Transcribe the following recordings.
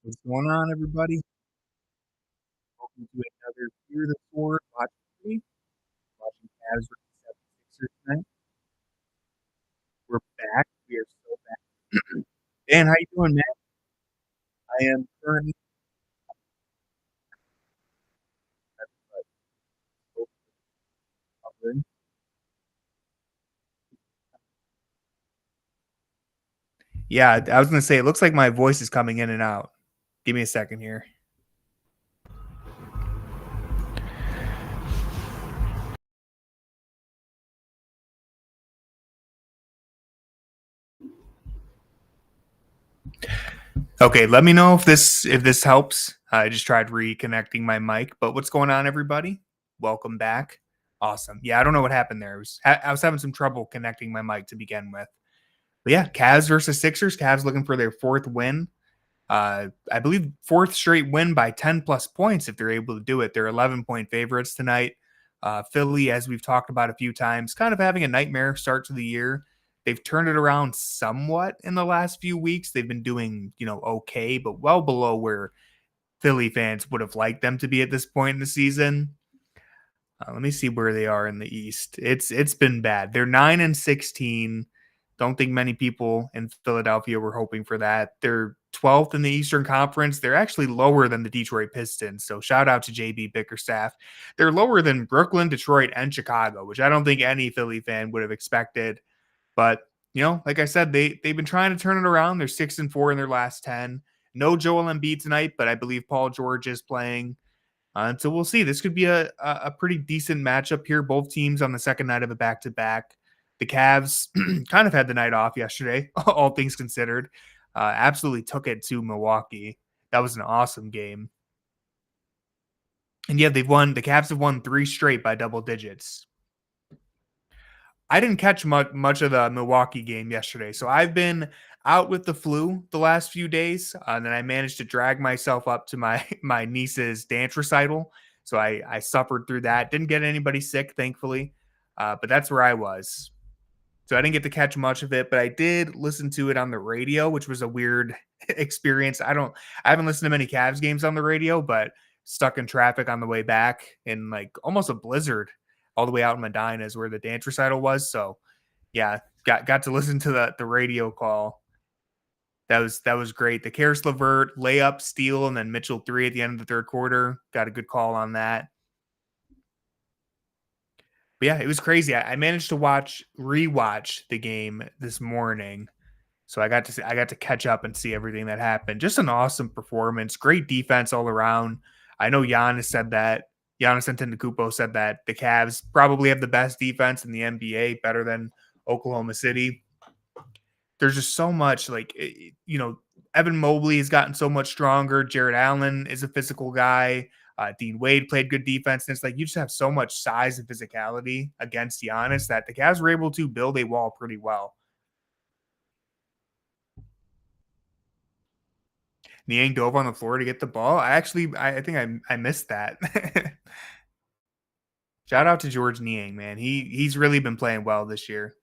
What's going on, everybody? Welcome to another Fear the Sword watch party. Watching Cavs versus 76ers tonight. We're back. We are so back. Dan, how you doing, man? I am currently covering. Yeah, I was gonna say it looks like my voice is coming in and out. Give me a second here. Okay, let me know if this helps. I just tried reconnecting my mic, but what's going on, everybody? Welcome back. Awesome. Yeah, I don't know what happened there. I was having some trouble connecting my mic to begin with. But yeah, Cavs versus Sixers. Cavs looking for their fourth win. I believe fourth straight win by 10 plus points if they're able to do it. They're 11-point favorites tonight. Philly, as we've talked about a few times, kind of having a nightmare start to the year. They've turned it around somewhat in the last few weeks. They've been doing, okay, but well below where Philly fans would have liked them to be at this point in the season. Let me see where they are in the East. It's been bad. They're 9-16. Don't think many people in Philadelphia were hoping for that. They're 12th in the Eastern Conference. They're actually lower than the Detroit Pistons. So shout out to JB Bickerstaff. They're lower than Brooklyn, Detroit, and Chicago, which I don't think any Philly fan would have expected. But like I said, they've been trying to turn it around. They're 6-4 in their last 10. No Joel Embiid tonight, but I believe Paul George is playing. So we'll see. This could be a pretty decent matchup here. Both teams on the second night of a back-to-back. The Cavs kind of had the night off yesterday, all things considered. Absolutely took it to Milwaukee. That was an awesome game. And yeah, the Cavs have won 3 straight by double digits. I didn't catch much of the Milwaukee game yesterday, so I've been out with the flu the last few days, and then I managed to drag myself up to my my niece's dance recital. So I suffered through that. Didn't get anybody sick, thankfully, but that's where I was. So I didn't get to catch much of it, but I did listen to it on the radio, which was a weird experience. I haven't listened to many Cavs games on the radio, but stuck in traffic on the way back in like almost a blizzard all the way out in Medina is where the dance recital was. So yeah, got to listen to the radio call. That was great. The Karis LeVert layup, steal, and then Mitchell 3 at the end of the third quarter. Got a good call on that. But yeah, it was crazy. I managed to rewatch the game this morning. So I got to catch up and see everything that happened. Just an awesome performance. Great defense all around. I know Giannis said that. Giannis Antetokounmpo said that the Cavs probably have the best defense in the NBA, better than Oklahoma City. There's just so much Evan Mobley has gotten so much stronger. Jared Allen is a physical guy. Dean Wade played good defense. And it's like you just have so much size and physicality against Giannis that the Cavs were able to build a wall pretty well. Niang dove on the floor to get the ball. I think I missed that. Shout out to George Niang, man. He's really been playing well this year.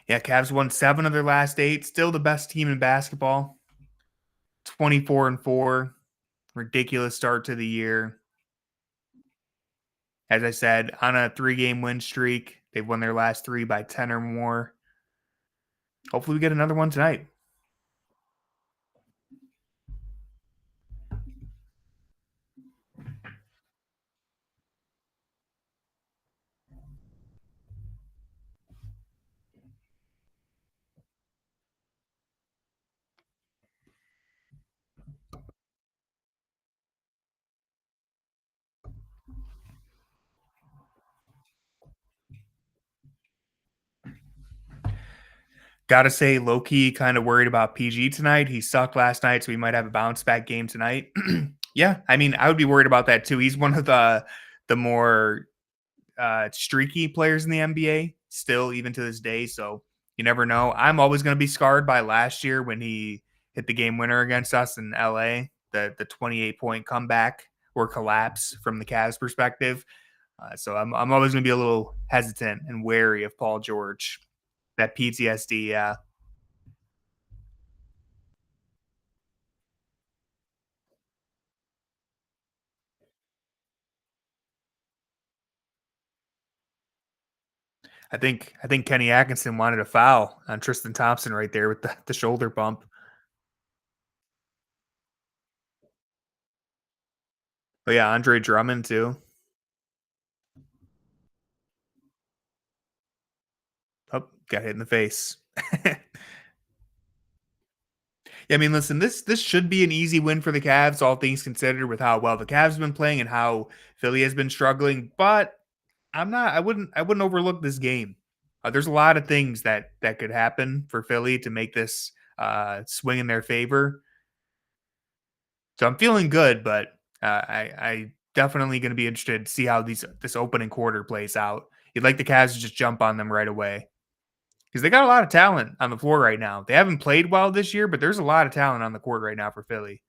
Yeah, Cavs won 7 of their last 8. Still the best team in basketball. 24-4. Ridiculous start to the year. As I said, on a 3-game win streak. They've won their last 3 by 10 or more. Hopefully we get another one tonight. Gotta say, low key, kind of worried about PG tonight. He sucked last night, so he might have a bounce back game tonight. Yeah, I mean, I would be worried about that too. He's one of the more streaky players in the NBA still, even to this day. So you never know. I'm always going to be scarred by last year when he hit the game winner against us in LA, the 28-point comeback or collapse from the Cavs perspective. So I'm always going to be a little hesitant and wary of Paul George. That PTSD, yeah. I think Kenny Atkinson wanted a foul on Tristan Thompson right there with the shoulder bump. But yeah, Andre Drummond too. Oh, got hit in the face. Yeah, I mean, listen, this should be an easy win for the Cavs, all things considered, with how well the Cavs have been playing and how Philly has been struggling. But I wouldn't overlook this game. There's a lot of things that could happen for Philly to make this swing in their favor. So I'm feeling good, but I definitely going to be interested to see how this opening quarter plays out. You'd like the Cavs to just jump on them right away because they got a lot of talent on the floor right now. They haven't played well this year, but there's a lot of talent on the court right now for Philly.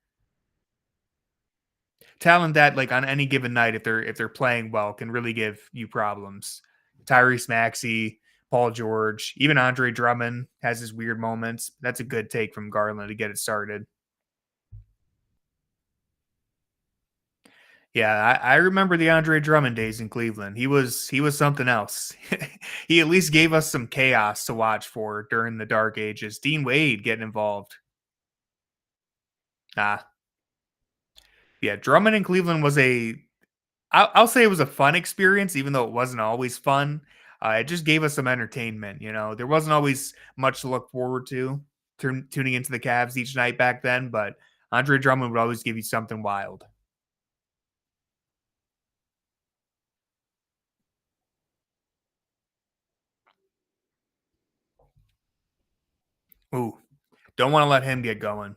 Talent that, like, on any given night, if they're playing well, can really give you problems. Tyrese Maxey, Paul George, even Andre Drummond has his weird moments. That's a good take from Garland to get it started. Yeah, I remember the Andre Drummond days in Cleveland. He was something else. He at least gave us some chaos to watch for during the dark ages. Dean Wade getting involved. Ah, yeah, Drummond in Cleveland was I'll say it was a fun experience, even though it wasn't always fun. It just gave us some entertainment. There wasn't always much to look forward to tuning into the Cavs each night back then, but Andre Drummond would always give you something wild. Ooh, don't want to let him get going.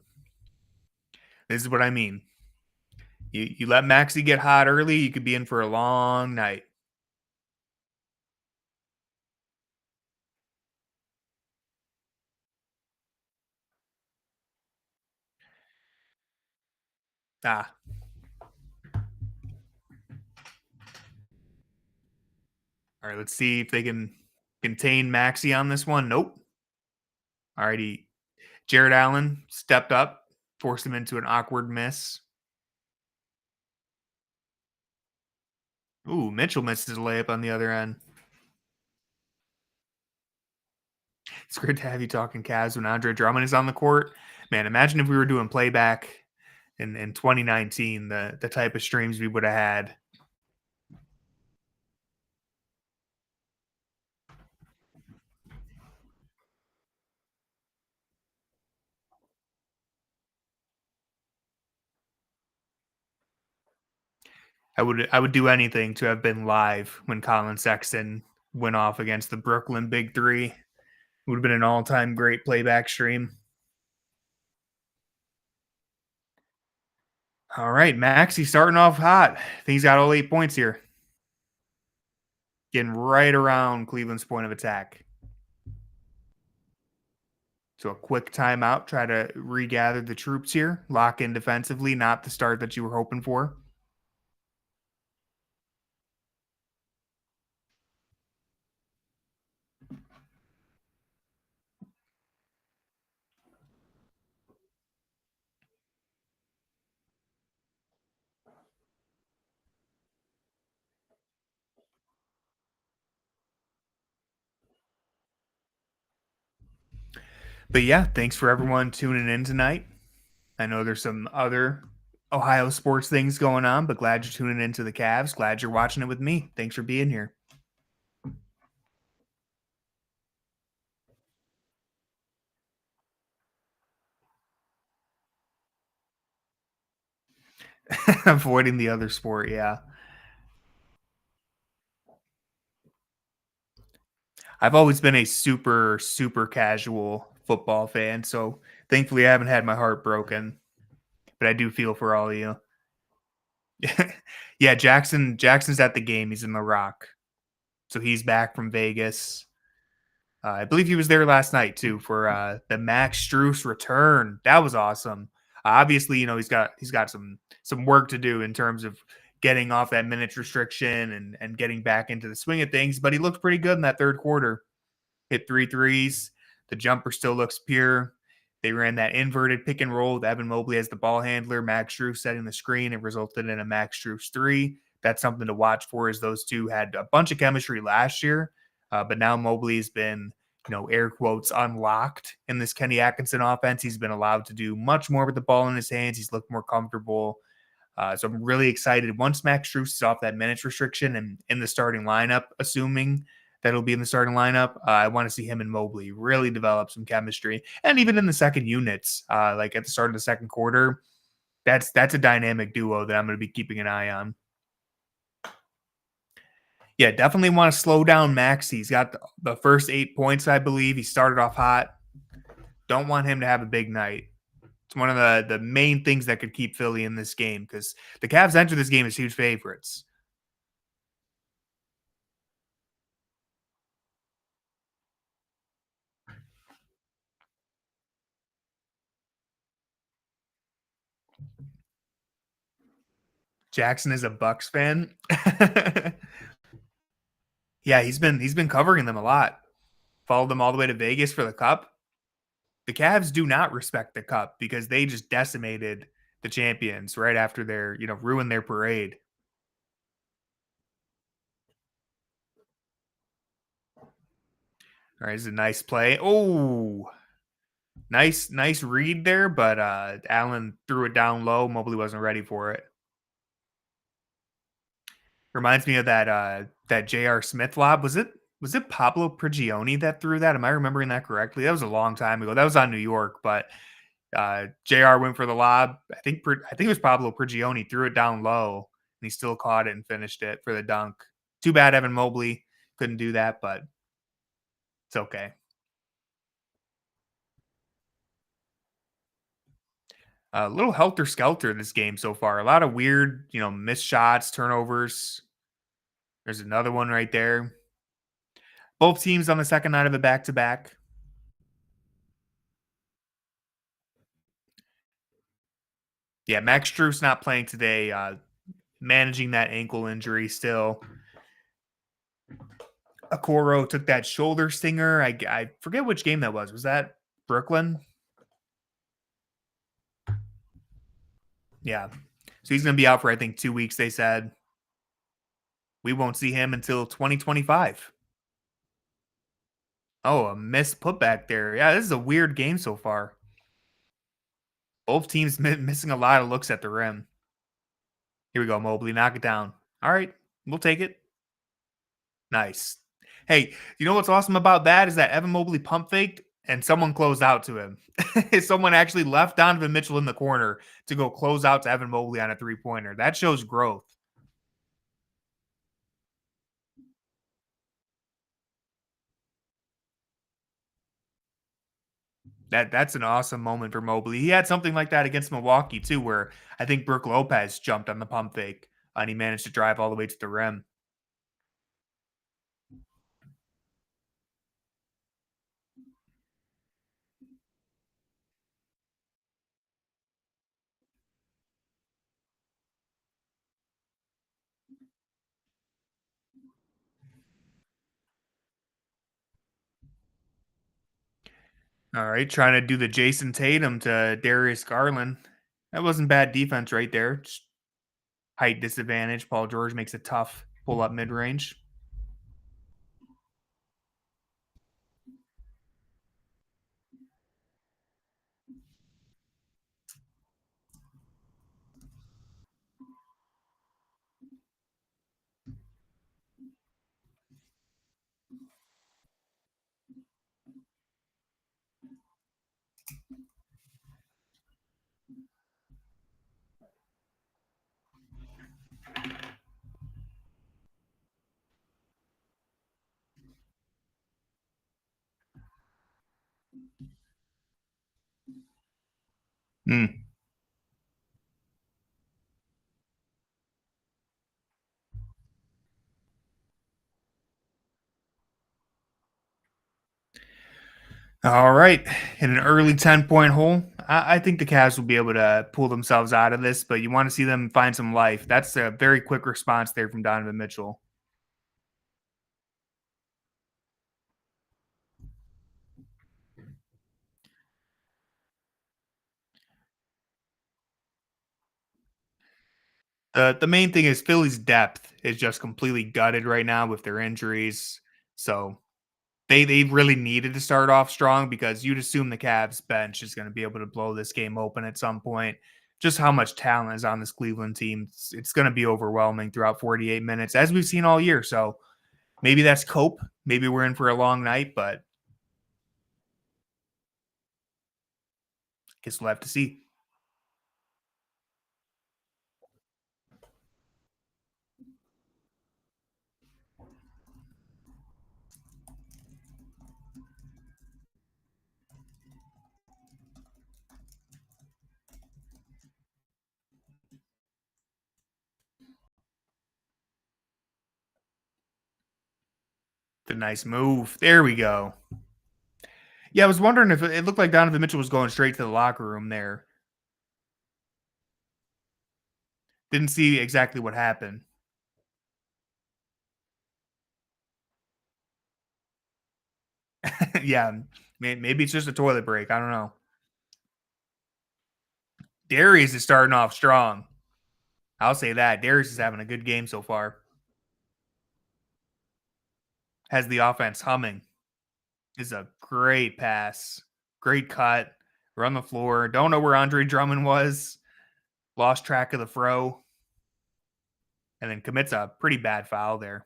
This is what I mean. You let Maxi get hot early, you could be in for a long night. Ah, all right. Let's see if they can contain Maxi on this one. Nope. Alrighty. Jared Allen stepped up, forced him into an awkward miss. Ooh, Mitchell misses a layup on the other end. It's great to have you talking Cavs when Andre Drummond is on the court. Man, imagine if we were doing playback in 2019, the type of streams we would have had. I would do anything to have been live when Colin Sexton went off against the Brooklyn Big Three. It would have been an all-time great playback stream. All right, Max, he's starting off hot. I think he's got all 8 points here. Getting right around Cleveland's point of attack. So a quick timeout, try to regather the troops here, lock in defensively, not the start that you were hoping for. But yeah, thanks for everyone tuning in tonight. I know there's some other Ohio sports things going on, but glad you're tuning into the Cavs. Glad you're watching it with me. Thanks for being here. Avoiding the other sport, yeah. I've always been a super, super casual football fan, so thankfully I haven't had my heart broken. But I do feel for all of you. Yeah, Jackson's at the game. He's in the Rock. So he's back from Vegas. I believe he was there last night too for the Max Struess return. That was awesome. Obviously, he's got some work to do in terms of getting off that minutes restriction and getting back into the swing of things. But he looked pretty good in that third quarter. hit three threes. The jumper still looks pure. They ran that inverted pick and roll with Evan Mobley as the ball handler, Max Strus setting the screen. It resulted in a Max Strus three. That's something to watch for, as those two had a bunch of chemistry last year. But now Mobley's been, air quotes, unlocked in this Kenny Atkinson offense. He's been allowed to do much more with the ball in his hands. He's looked more comfortable. So I'm really excited. Once Max Strus is off that minutes restriction and in the starting lineup, assuming that he'll be in the starting lineup, I want to see him and Mobley really develop some chemistry. And even in the second units, like at the start of the second quarter, that's a dynamic duo that I'm going to be keeping an eye on. Yeah, definitely want to slow down Max. He's got the first 8 points, I believe. He started off hot. Don't want him to have a big night. It's one of the main things that could keep Philly in this game, because the Cavs enter this game as huge favorites. Jackson is a Bucks fan. Yeah, he's been covering them a lot. Followed them all the way to Vegas for the Cup. The Cavs do not respect the Cup because they just decimated the champions right after their, ruined their parade. All right, this is a nice play. Oh, nice read there, but Allen threw it down low. Mobley wasn't ready for it. Reminds me of that J.R. Smith lob. Was it Pablo Prigioni that threw that? Am I remembering that correctly? That was a long time ago. That was on New York, but JR went for the lob. I think it was Pablo Prigioni, threw it down low, and he still caught it and finished it for the dunk. Too bad Evan Mobley couldn't do that, but it's okay. A little helter-skelter this game so far. A lot of weird, missed shots, turnovers. There's another one right there. Both teams on the second night of a back-to-back. Yeah, Max Strus not playing today. Managing that ankle injury still. Okoro took that shoulder stinger. I forget which game that was. Was that Brooklyn? Yeah. So he's going to be out for, I think, 2 weeks, they said. We won't see him until 2025. Oh, a missed putback there. Yeah, this is a weird game so far. Both teams missing a lot of looks at the rim. Here we go, Mobley. Knock it down. All right. We'll take it. Nice. Hey, you know what's awesome about that is that Evan Mobley pump faked and someone closed out to him. Someone actually left Donovan Mitchell in the corner to go close out to Evan Mobley on a three-pointer. That shows growth. That's an awesome moment for Mobley. He had something like that against Milwaukee too, where I think Brook Lopez jumped on the pump fake and he managed to drive all the way to the rim. All right, trying to do the Jason Tatum to Darius Garland. That wasn't bad defense right there. Just height disadvantage. Paul George makes it tough. Pull up mid range. Hmm. All right. In an early 10-point hole, I think the Cavs will be able to pull themselves out of this, but you want to see them find some life. That's a very quick response there from Donovan Mitchell. The main thing is Philly's depth is just completely gutted right now with their injuries. So they really needed to start off strong because you'd assume the Cavs bench is going to be able to blow this game open at some point. Just how much talent is on this Cleveland team. It's going to be overwhelming throughout 48 minutes, as we've seen all year. So maybe that's cope. Maybe we're in for a long night, but guess we'll have to see. The nice move. There we go. Yeah, I was wondering if it looked like Donovan Mitchell was going straight to the locker room there. Didn't see exactly what happened. Yeah, maybe it's just a toilet break. I don't know. Darius is starting off strong. I'll say that. Darius is having a good game so far. Has the offense humming. Is a great pass. Great cut. Run the floor. Don't know where Andre Drummond was. Lost track of the throw. And then commits a pretty bad foul there.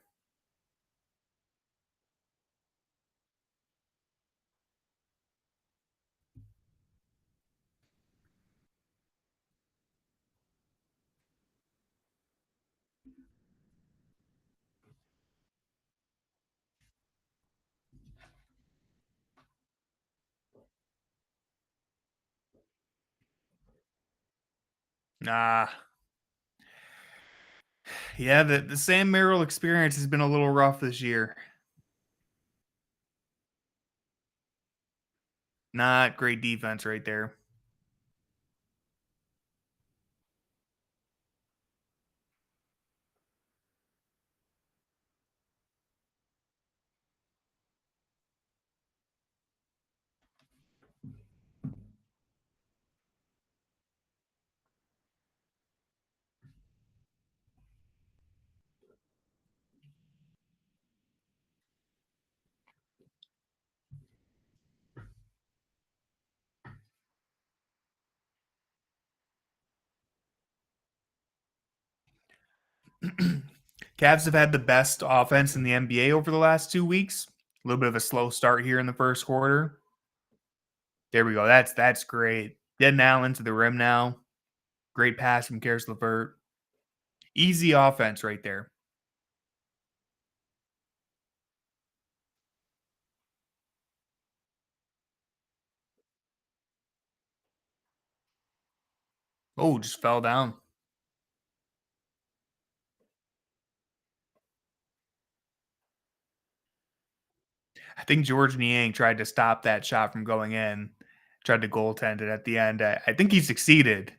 Nah. Yeah, the Sam Merrill experience has been a little rough this year. Not great defense right there. Cavs have had the best offense in the NBA over the last 2 weeks. A little bit of a slow start here in the first quarter. There we go. That's great. Getting Allen to the rim now. Great pass from Karis LeVert. Easy offense right there. Oh, just fell down. I think George Niang tried to stop that shot from going in. Tried to goaltend it at the end. I think he succeeded,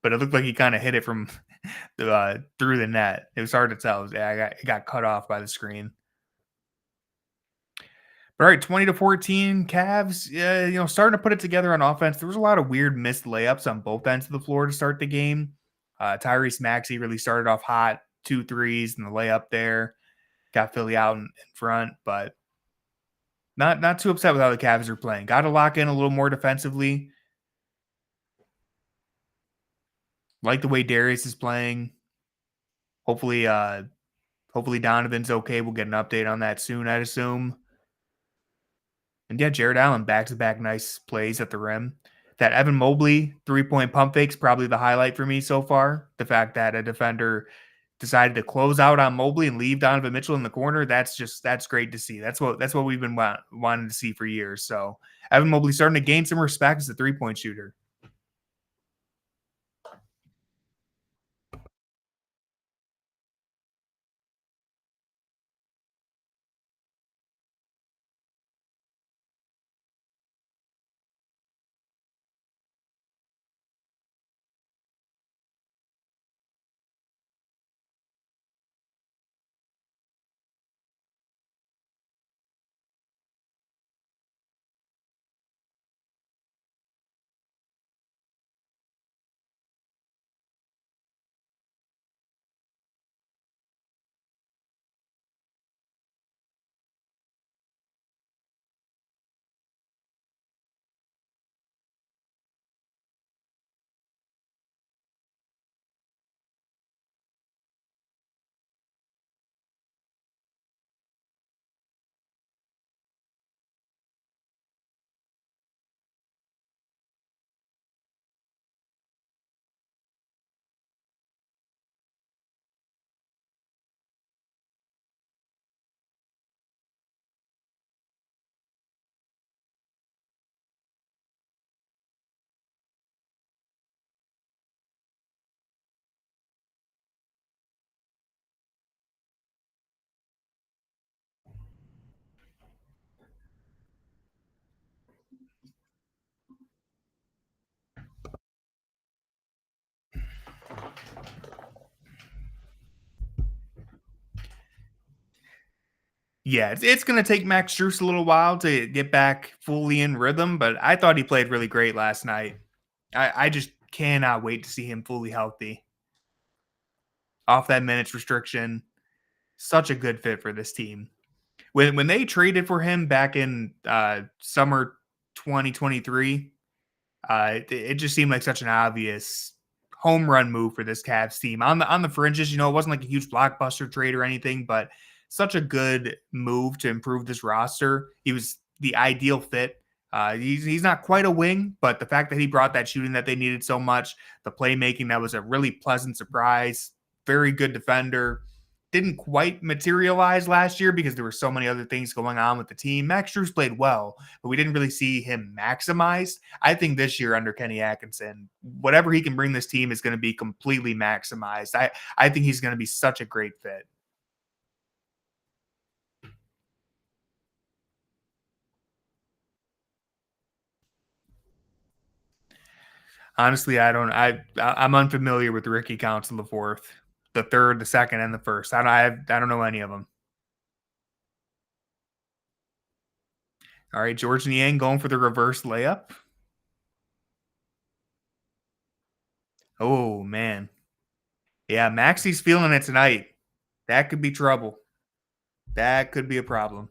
but it looked like he kind of hit it from through the net. It was hard to tell. Yeah, it got cut off by the screen. All right, 20-14 Cavs, starting to put it together on offense. There was a lot of weird missed layups on both ends of the floor to start the game. Tyrese Maxey really started off hot, two threes and the layup there. Got Philly out in front, but not too upset with how the Cavs are playing. Got to lock in a little more defensively. Like the way Darius is playing. Hopefully, hopefully Donovan's okay. We'll get an update on that soon, I'd assume. And yeah, Jared Allen back to back nice plays at the rim. That Evan Mobley 3-point pump fake's probably the highlight for me so far. The fact that a defender decided to close out on Mobley and leave Donovan Mitchell in the corner, that's great to see. That's what we've been wanting to see for years. So Evan Mobley starting to gain some respect as a 3-point shooter. Yeah, it's going to take Max Strus a little while to get back fully in rhythm, but I thought he played really great last night. I just cannot wait to see him fully healthy off that minutes restriction. Such a good fit for this team. When they traded for him back in summer 2023, it just seemed like such an obvious home run move for this Cavs team on the fringes. It wasn't like a huge blockbuster trade or anything, but such a good move to improve this roster. He was the ideal fit. He's not quite a wing, but the fact that he brought that shooting that they needed so much, the playmaking that was a really pleasant surprise. Very good defender. Didn't quite materialize last year because there were so many other things going on with the team. Max Strus played well, but we didn't really see him maximized. I think this year under Kenny Atkinson, whatever he can bring this team is going to be completely maximized. I think he's going to be such a great fit. Honestly, I don't. I'm unfamiliar with Ricky Council the fourth, the third, the second, and the first. I don't know any of them. All right, George Niang going for the reverse layup. Oh man, yeah, Maxi's feeling it tonight. That could be trouble. That could be a problem.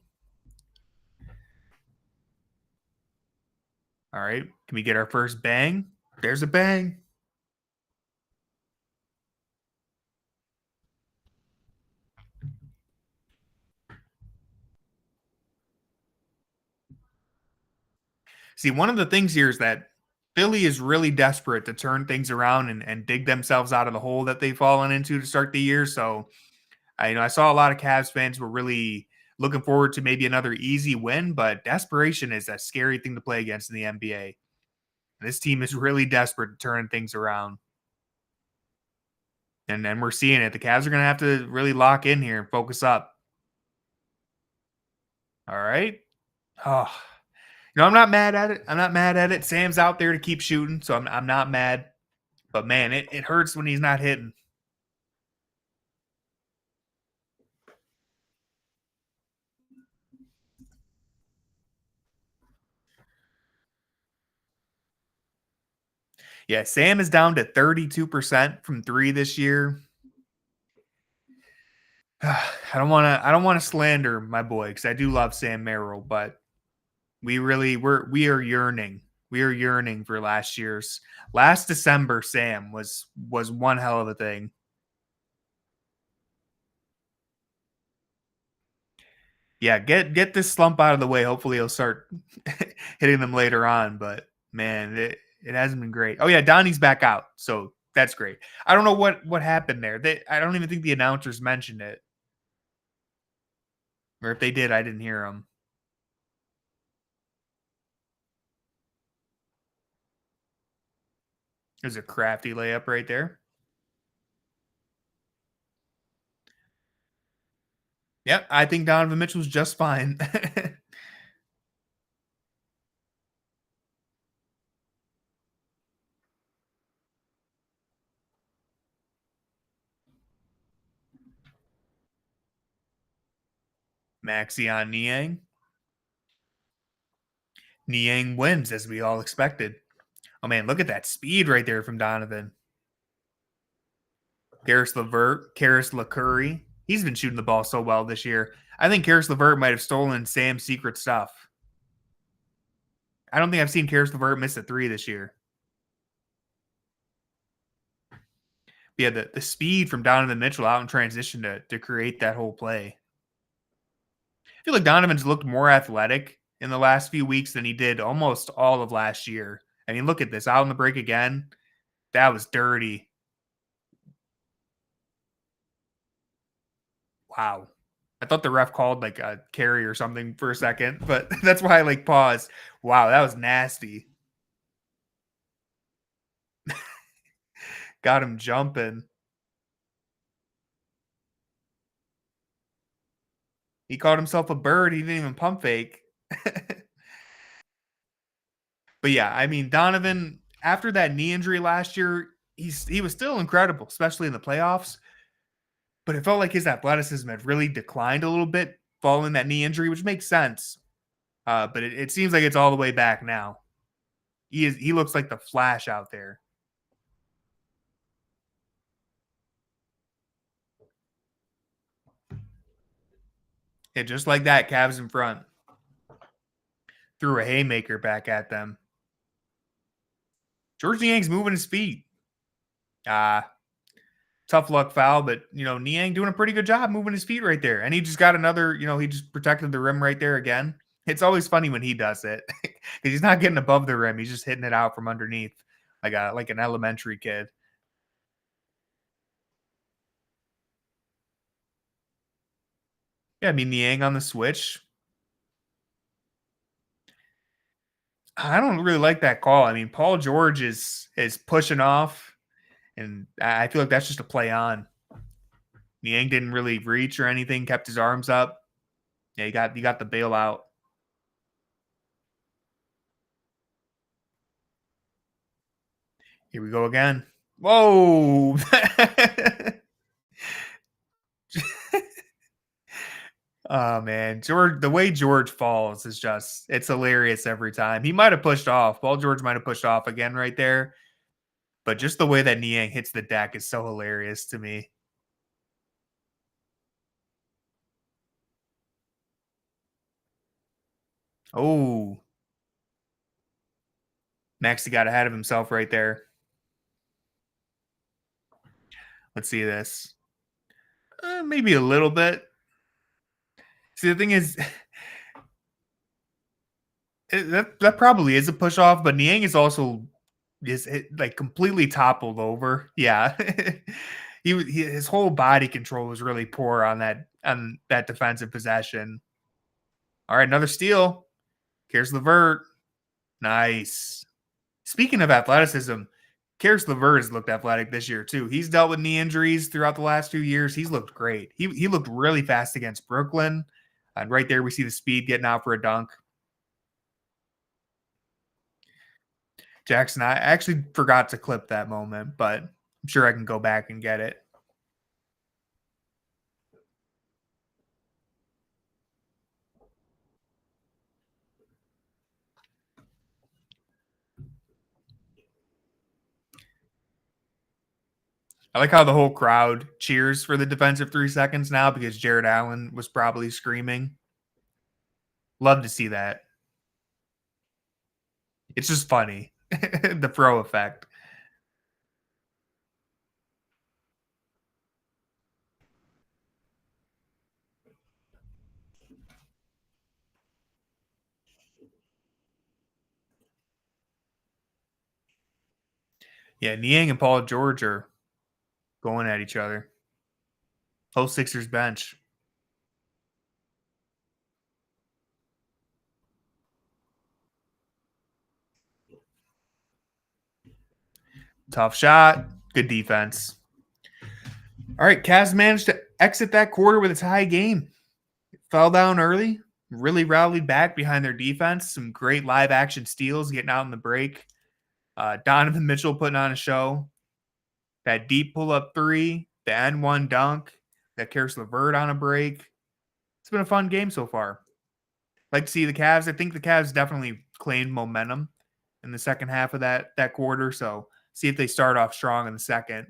All right, can we get our first bang? There's a bang. See, one of the things here is that Philly is really desperate to turn things around and dig themselves out of the hole that they've fallen into to start the year. So I saw a lot of Cavs fans were really looking forward to maybe another easy win, but desperation is a scary thing to play against in the NBA. This team is really desperate to turn things around. And then we're seeing it. The Cavs are going to have to really lock in here and focus up. All right. Oh, I'm not mad at it. I'm not mad at it. Sam's out there to keep shooting, so I'm not mad. But man, it hurts when he's not hitting. Yeah, Sam is down to 32% from three this year. I don't want to slander my boy because I do love Sam Merrill, but we are yearning. We are yearning for last December. Sam was one hell of a thing. Yeah, get this slump out of the way. Hopefully he'll start hitting them later on. But man, it hasn't been great. Oh yeah, Donnie's back out, so that's great. I don't know what happened there. I don't even think the announcers mentioned it, or if they did, I didn't hear them. There's a crafty layup right there. Yep, I think Donovan Mitchell's just fine. Maxi on Niang. Niang wins as we all expected. Oh man, look at that speed right there from Donovan. Karis LeVert, Karis LeCurry. He's been shooting the ball so well this year. I think Karis LeVert might have stolen Sam's secret stuff. I don't think I've seen Karis LeVert miss a three this year. But yeah, the speed from Donovan Mitchell out in transition to create that whole play. I feel like Donovan's looked more athletic in the last few weeks than he did almost all of last year. I mean, look at this. Out on the break again. That was dirty. Wow. I thought the ref called like a carry or something for a second, but that's why I like paused. Wow, that was nasty. Got him jumping. He called himself a bird. He didn't even pump fake. But yeah, I mean, Donovan, after that knee injury last year, he was still incredible, especially in the playoffs. But it felt like his athleticism had really declined a little bit following that knee injury, which makes sense. But it seems like it's all the way back now. He looks like the Flash out there. Yeah, just like that, Cavs in front. Threw a haymaker back at them. George Niang's moving his feet. Tough luck foul, but Niang doing a pretty good job moving his feet right there. And he just got another, he just protected the rim right there again. It's always funny when he does it because he's not getting above the rim. He's just hitting it out from underneath like an elementary kid. Yeah, I mean Niang on the switch. I don't really like that call. I mean, Paul George is pushing off, and I feel like that's just a play on. Niang didn't really reach or anything, kept his arms up. Yeah, you got the bailout. Here we go again. Whoa. Oh man, George, the way George falls is it's hilarious every time. He might have pushed off. Paul George might have pushed off again right there. But just the way that Niang hits the deck is so hilarious to me. Oh. Maxey got ahead of himself right there. Let's see this. Maybe a little bit. See, the thing is, that probably is a push off, but Niang is also like completely toppled over. Yeah, his whole body control was really poor on that defensive possession. All right, another steal. Caris LeVert, nice. Speaking of athleticism, Caris LeVert has looked athletic this year too. He's dealt with knee injuries throughout the last 2 years. He's looked great. He looked really fast against Brooklyn. And right there, we see the speed getting out for a dunk. Jackson, I actually forgot to clip that moment, but I'm sure I can go back and get it. I like how the whole crowd cheers for the defensive 3 seconds now because Jared Allen was probably screaming. Love to see that. It's just funny. The pro effect. Yeah, Niang and Paul George are going at each other. Whole Sixers bench. Tough shot. Good defense. All right, Cavs managed to exit that quarter with a tie game. Fell down early, really rallied back behind their defense. Some great live action steals getting out in the break. Donovan Mitchell putting on a show. That deep pull up three, the N1 dunk, that Caris LeVert on a break. It's been a fun game so far. Like to see the Cavs. I think the Cavs definitely claimed momentum in the second half of that quarter. So see if they start off strong in the second.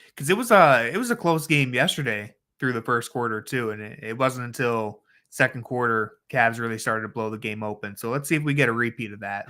Because it was a close game yesterday through the first quarter too, and it wasn't until second quarter Cavs really started to blow the game open. So let's see if we get a repeat of that.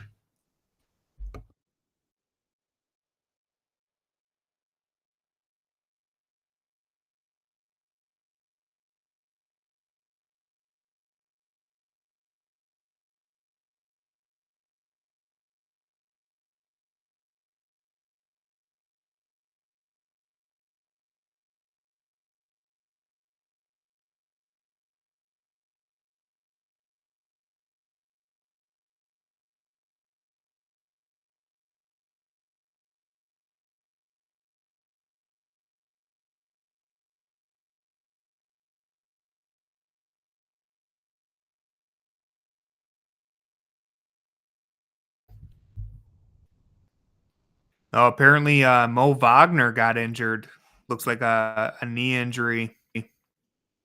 Oh, apparently Mo Wagner got injured. Looks like a knee injury.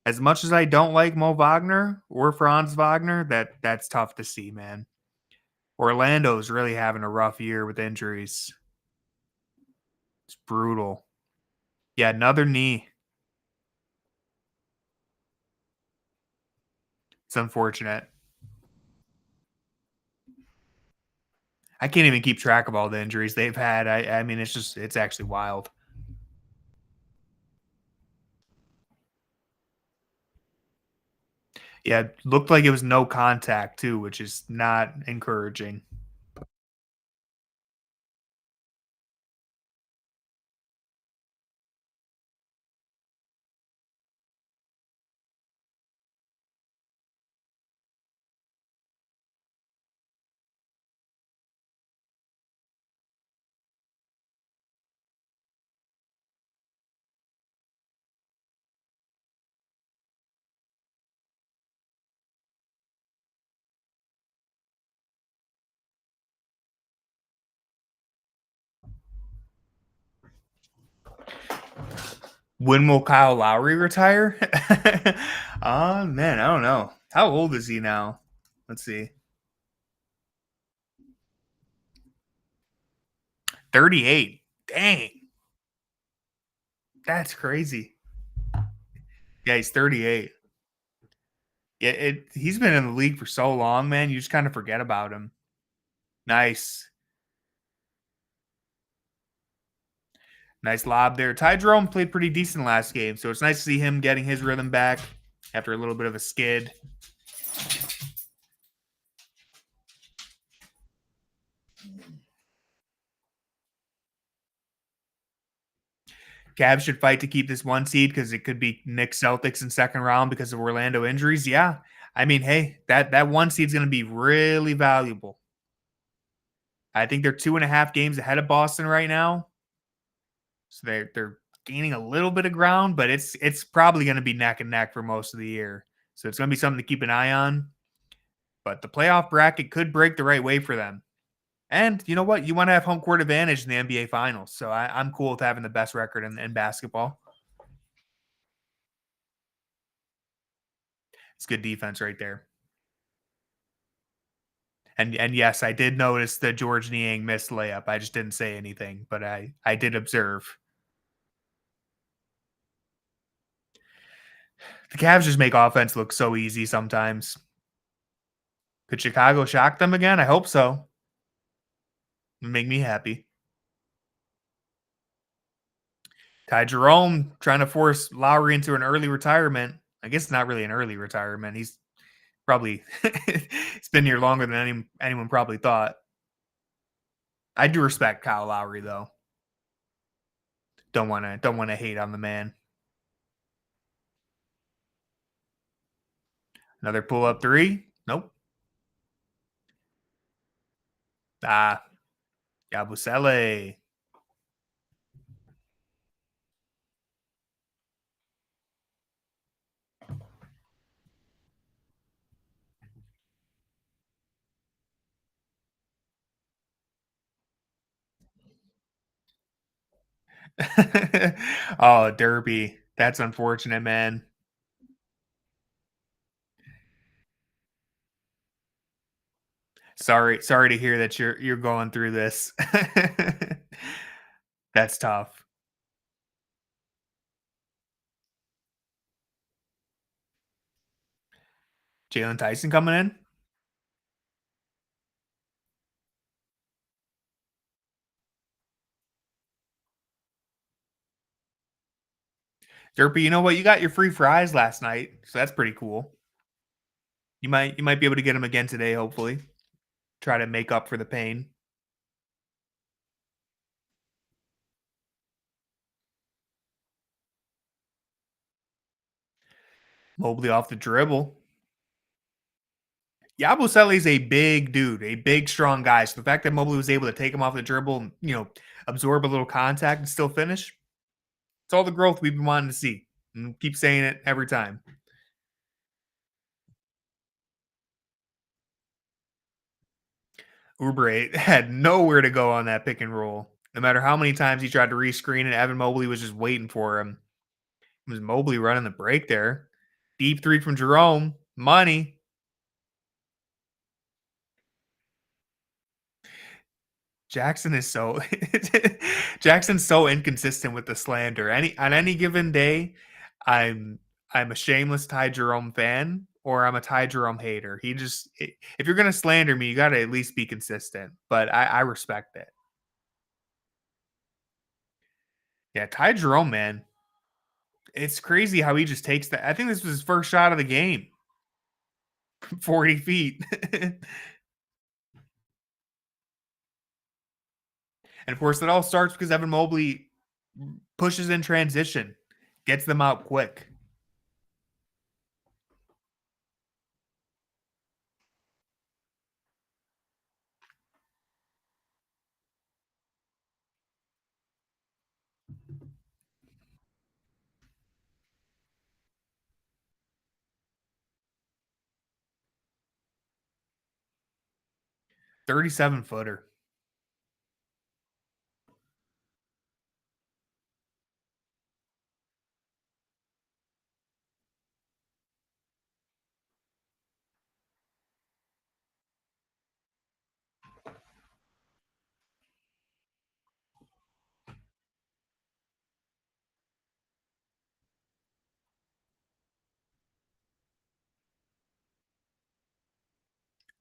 As much as I don't like Mo Wagner or Franz Wagner, that's tough to see, man. Orlando's really having a rough year with injuries. It's brutal. Yeah, another knee. It's unfortunate. I can't even keep track of all the injuries they've had. I mean, it's actually wild. Yeah, it looked like it was no contact too, which is not encouraging. When will Kyle Lowry retire? Oh man, I don't know. How old is he now? Let's see. 38. Dang. That's crazy. Yeah, he's 38. Yeah, he's been in the league for so long, man. You just kind of forget about him. Nice. Nice lob there. Ty Jerome played pretty decent last game, so it's nice to see him getting his rhythm back after a little bit of a skid. Cavs should fight to keep this one seed because it could be Knicks Celtics in second round because of Orlando injuries. Yeah. I mean, hey, that one seed's going to be really valuable. I think they're 2.5 games ahead of Boston right now. So they're gaining a little bit of ground, but it's probably going to be neck and neck for most of the year. So it's going to be something to keep an eye on. But the playoff bracket could break the right way for them. And you know what? You want to have home court advantage in the NBA Finals. So I'm cool with having the best record in basketball. It's good defense right there. And yes, I did notice the George Niang missed layup. I just didn't say anything, but I did observe. The Cavs just make offense look so easy sometimes. Could Chicago shock them again? I hope so. It'd make me happy. Ty Jerome trying to force Lowry into an early retirement. I guess it's not really an early retirement. He's probably it's been here longer than anyone probably thought. I do respect Kyle Lowry though. Don't wanna hate on the man. Another pull up three. Nope. Ah, Yabusele. Oh, Derby. That's unfortunate, man. Sorry to hear that you're going through this. That's tough. Jalen Tyson coming in. Derpy, you know what? You got your free fries last night, so that's pretty cool. You might be able to get them again today, hopefully. Try to make up for the pain. Mobley off the dribble. Yabusele is a big dude, a big, strong guy. So the fact that Mobley was able to take him off the dribble and, absorb a little contact and still finish, it's all the growth we've been wanting to see. And keep saying it every time. Oubre had nowhere to go on that pick and roll. No matter how many times he tried to rescreen it, Evan Mobley was just waiting for him. It was Mobley running the break there. Deep three from Jerome. Money. Jackson is so Jackson's so inconsistent with the slander. On any given day, I'm I'm a shameless Ty Jerome fan or I'm a Ty Jerome hater. If you're gonna slander me, you gotta at least be consistent. But I respect it. Yeah, Ty Jerome, man. It's crazy how he just takes that. I think this was his first shot of the game. 40 feet. And of course, it all starts because Evan Mobley pushes in transition, gets them out quick. 37 footer.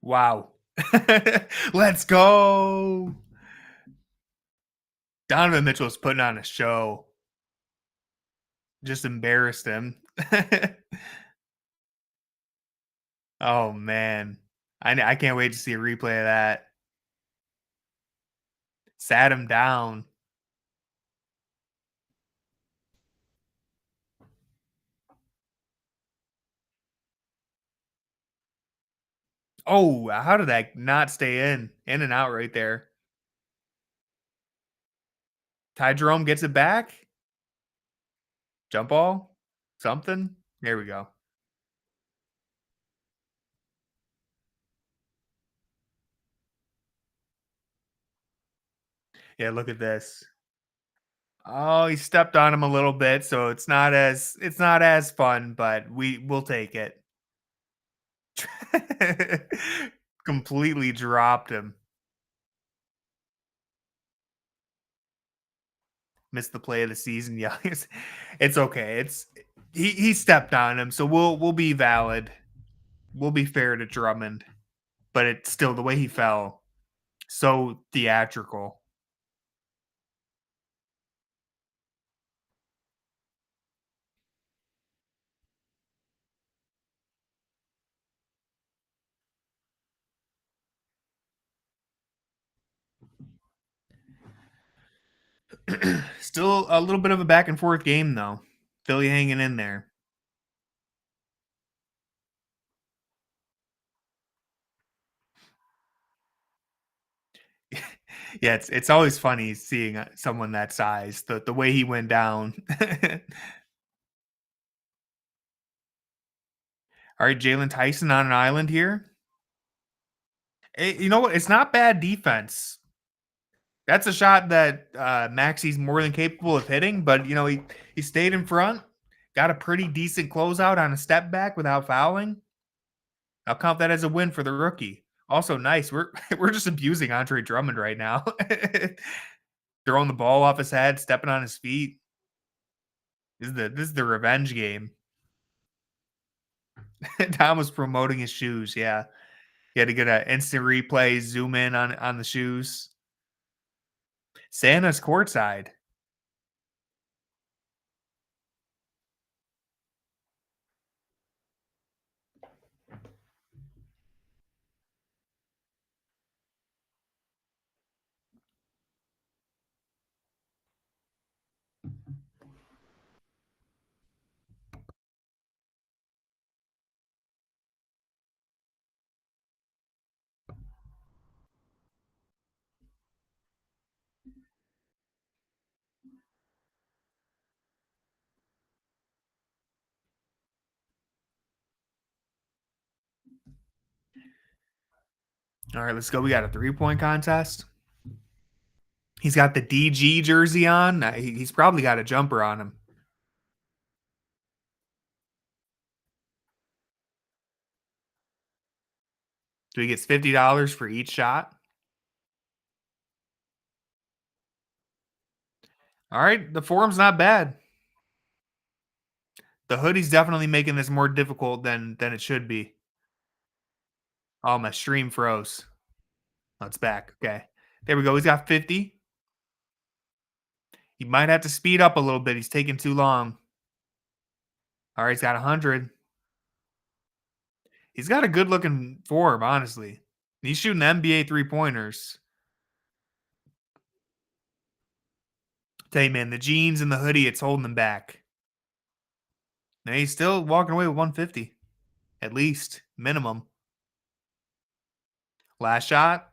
Wow. Let's go. Donovan Mitchell's putting on a show. Just embarrassed him. Oh man. I can't wait to see a replay of that. Sat him down. Oh, how did that not stay in? In and out right there. Ty Jerome gets it back. Jump ball. Something. There we go. Yeah, look at this. Oh, he stepped on him a little bit, so it's not as fun, but we'll take it. Completely dropped him. Missed the play of the season. Yeah, it's okay. He stepped on him, so we'll be valid. We'll be fair to Drummond, but it's still the way he fell. So theatrical. Still a little bit of a back and forth game though. Philly hanging in there. Yeah, it's always funny seeing someone that size. The way he went down. All right, Jalen Tyson on an island here. You know what? It's not bad defense. That's a shot that Maxi's more than capable of hitting, but he stayed in front, got a pretty decent closeout on a step back without fouling. I'll count that as a win for the rookie. Also, nice. We're just abusing Andre Drummond right now. Throwing the ball off his head, stepping on his feet. This is the revenge game. Tom was promoting his shoes. Yeah, he had to get an instant replay, zoom in on the shoes. Santa's courtside. All right, let's go. We got a 3-point contest. He's got the DG jersey on. He's probably got a jumper on him. So he gets $50 for each shot. All right, the forum's not bad. The hoodie's definitely making this more difficult than it should be. Oh, my stream froze. Oh, it's back. Okay. There we go. He's got 50. He might have to speed up a little bit. He's taking too long. All right, he's got 100. He's got a good looking form, honestly. He's shooting NBA three pointers. Tell you, man, the jeans and the hoodie, it's holding him back. And he's still walking away with 150, at least, minimum. Last shot.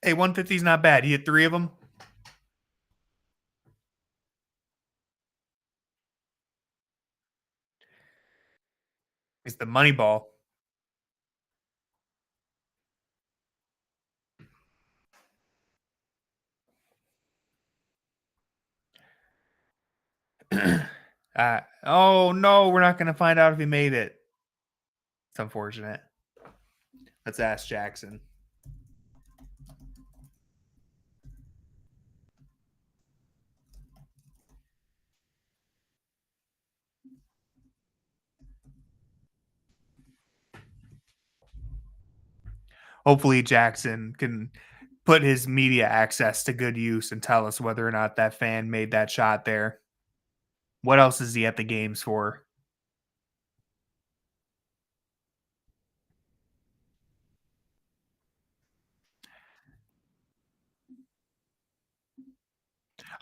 Hey, 150 is not bad. He hit 3 of them. It's the money ball. Oh, no, we're not going to find out if he made it. It's unfortunate. Let's ask Jackson. Hopefully, Jackson can put his media access to good use and tell us whether or not that fan made that shot there. What else is he at the games for?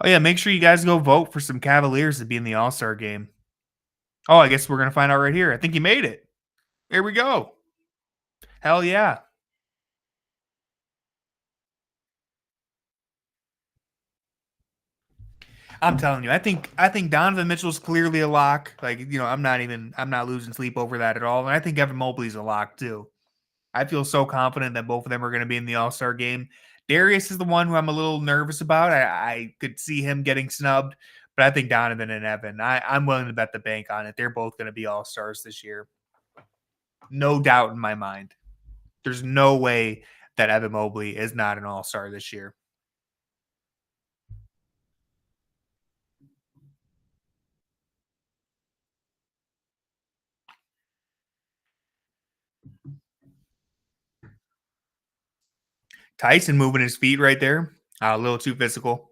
Oh, yeah, make sure you guys go vote for some Cavaliers to be in the All-Star game. Oh, I guess we're going to find out right here. I think he made it. Here we go. Hell yeah. I'm telling you, I think Donovan Mitchell's clearly a lock. Like, I'm not losing sleep over that at all. And I think Evan Mobley's a lock too. I feel so confident that both of them are going to be in the All-Star game. Darius is the one who I'm a little nervous about. I could see him getting snubbed, but I think Donovan and Evan, I'm willing to bet the bank on it. They're both going to be All-Stars this year. No doubt in my mind. There's no way that Evan Mobley is not an All-Star this year. Tyson moving his feet right there. A little too physical.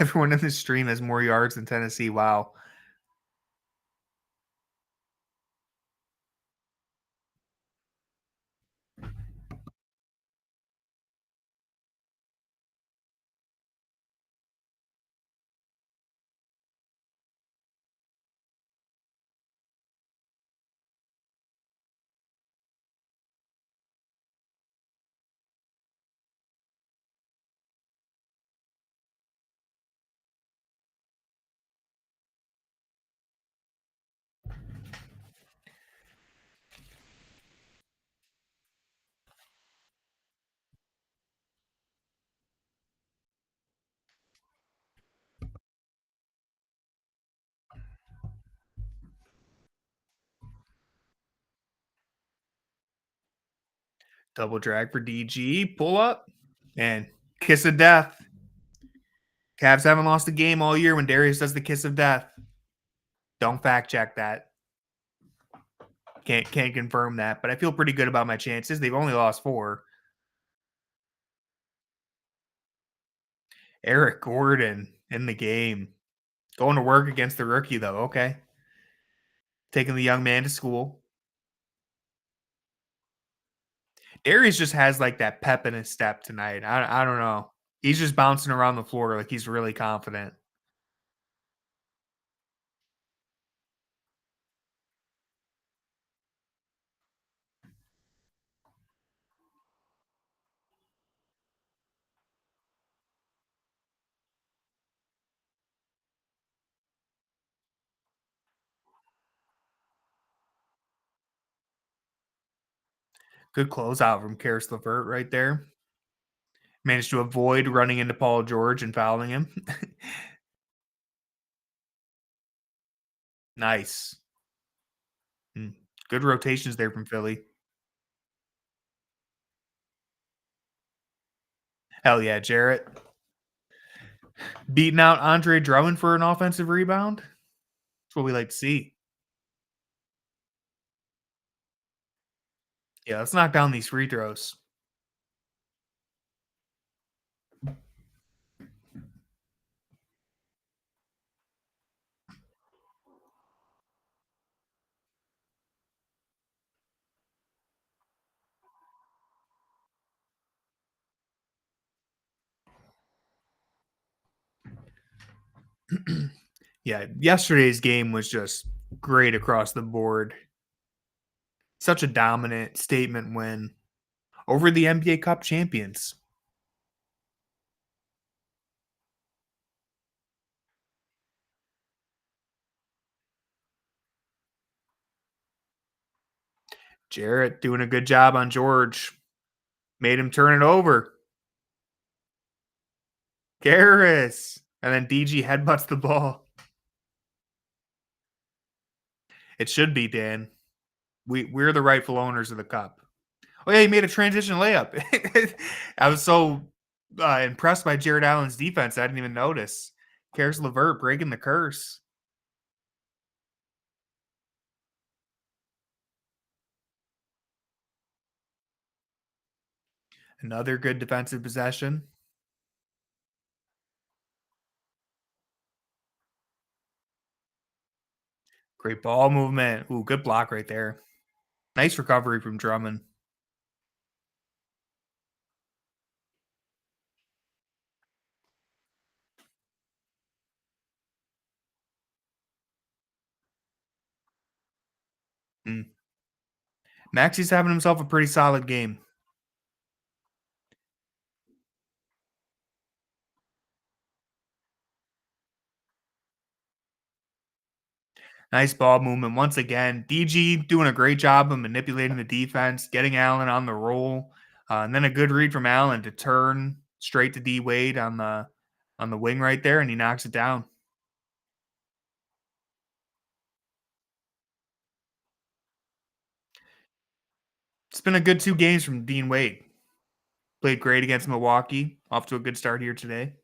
Everyone in the stream has more yards than Tennessee. Wow. Double drag for DG. Pull up. And kiss of death. Cavs haven't lost a game all year when Darius does the kiss of death. Don't fact check that. Can't confirm that, but I feel pretty good about my chances. They've only lost 4. Eric Gordon in the game. Going to work against the rookie, though. Okay. Taking the young man to school. Darius just has like that pep in his step tonight. I don't know. He's just bouncing around the floor like he's really confident. Good closeout from Karis LeVert right there. Managed to avoid running into Paul George and fouling him. Nice. Mm. Good rotations there from Philly. Hell yeah, Jarrett. Beating out Andre Drummond for an offensive rebound. That's what we like to see. Yeah, let's knock down these free throws. Yeah, yesterday's game was just great across the board. Such a dominant statement win over the NBA Cup champions. Jarrett doing a good job on George. Made him turn it over. Garris. And then DG headbutts the ball. It should be, Dan. We're the rightful owners of the cup. Oh yeah, he made a transition layup. I was so impressed by Jared Allen's defense. I didn't even notice. Karis LeVert breaking the curse. Another good defensive possession. Great ball movement. Ooh, good block right there. Nice recovery from Drummond. Mm. Maxi's having himself a pretty solid game. Nice ball movement once again. DG doing a great job of manipulating the defense, getting Allen on the roll, and then a good read from Allen to turn straight to D Wade on the wing right there, and he knocks it down. It's been a good 2 games from Dean Wade. Played great against Milwaukee. Off to a good start here today.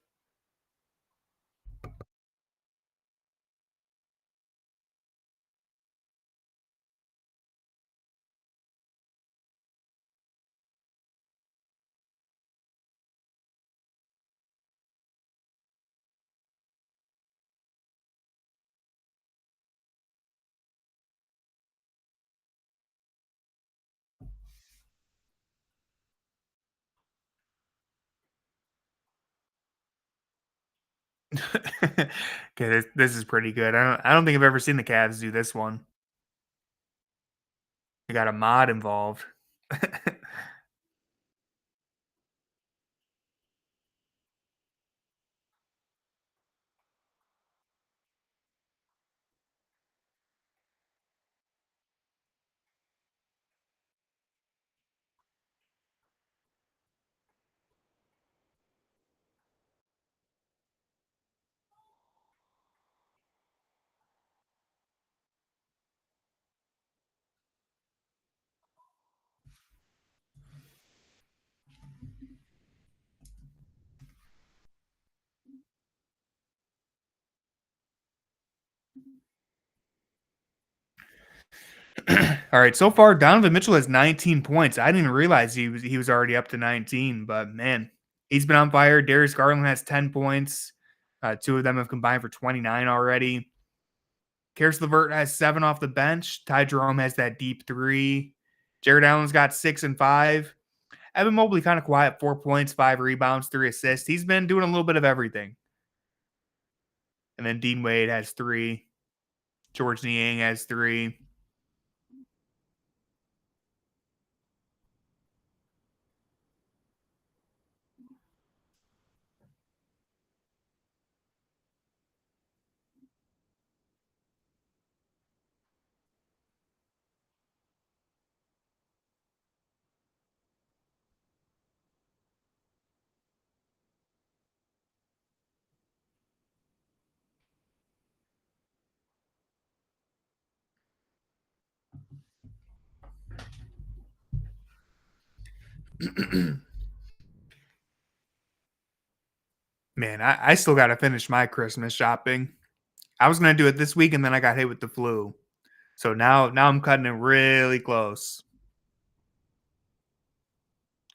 Okay, this is pretty good. I don't think I've ever seen the Cavs do this one. They got a mod involved. All right, so far Donovan Mitchell has 19 points. I didn't even realize he was already up to 19, but man, he's been on fire. Darius Garland has 10 points. Two of them have combined for 29 already. Karis LeVert has 7 off the bench. Ty Jerome has that deep three. Jared Allen's got 6 and 5. Evan Mobley kind of quiet, 4 points, 5 rebounds, 3 assists. He's been doing a little bit of everything. And then Dean Wade has 3. George Niang has 3. Man, I still got to finish my Christmas shopping. I was gonna do it this week, and then I got hit with the flu. So now I'm cutting it really close.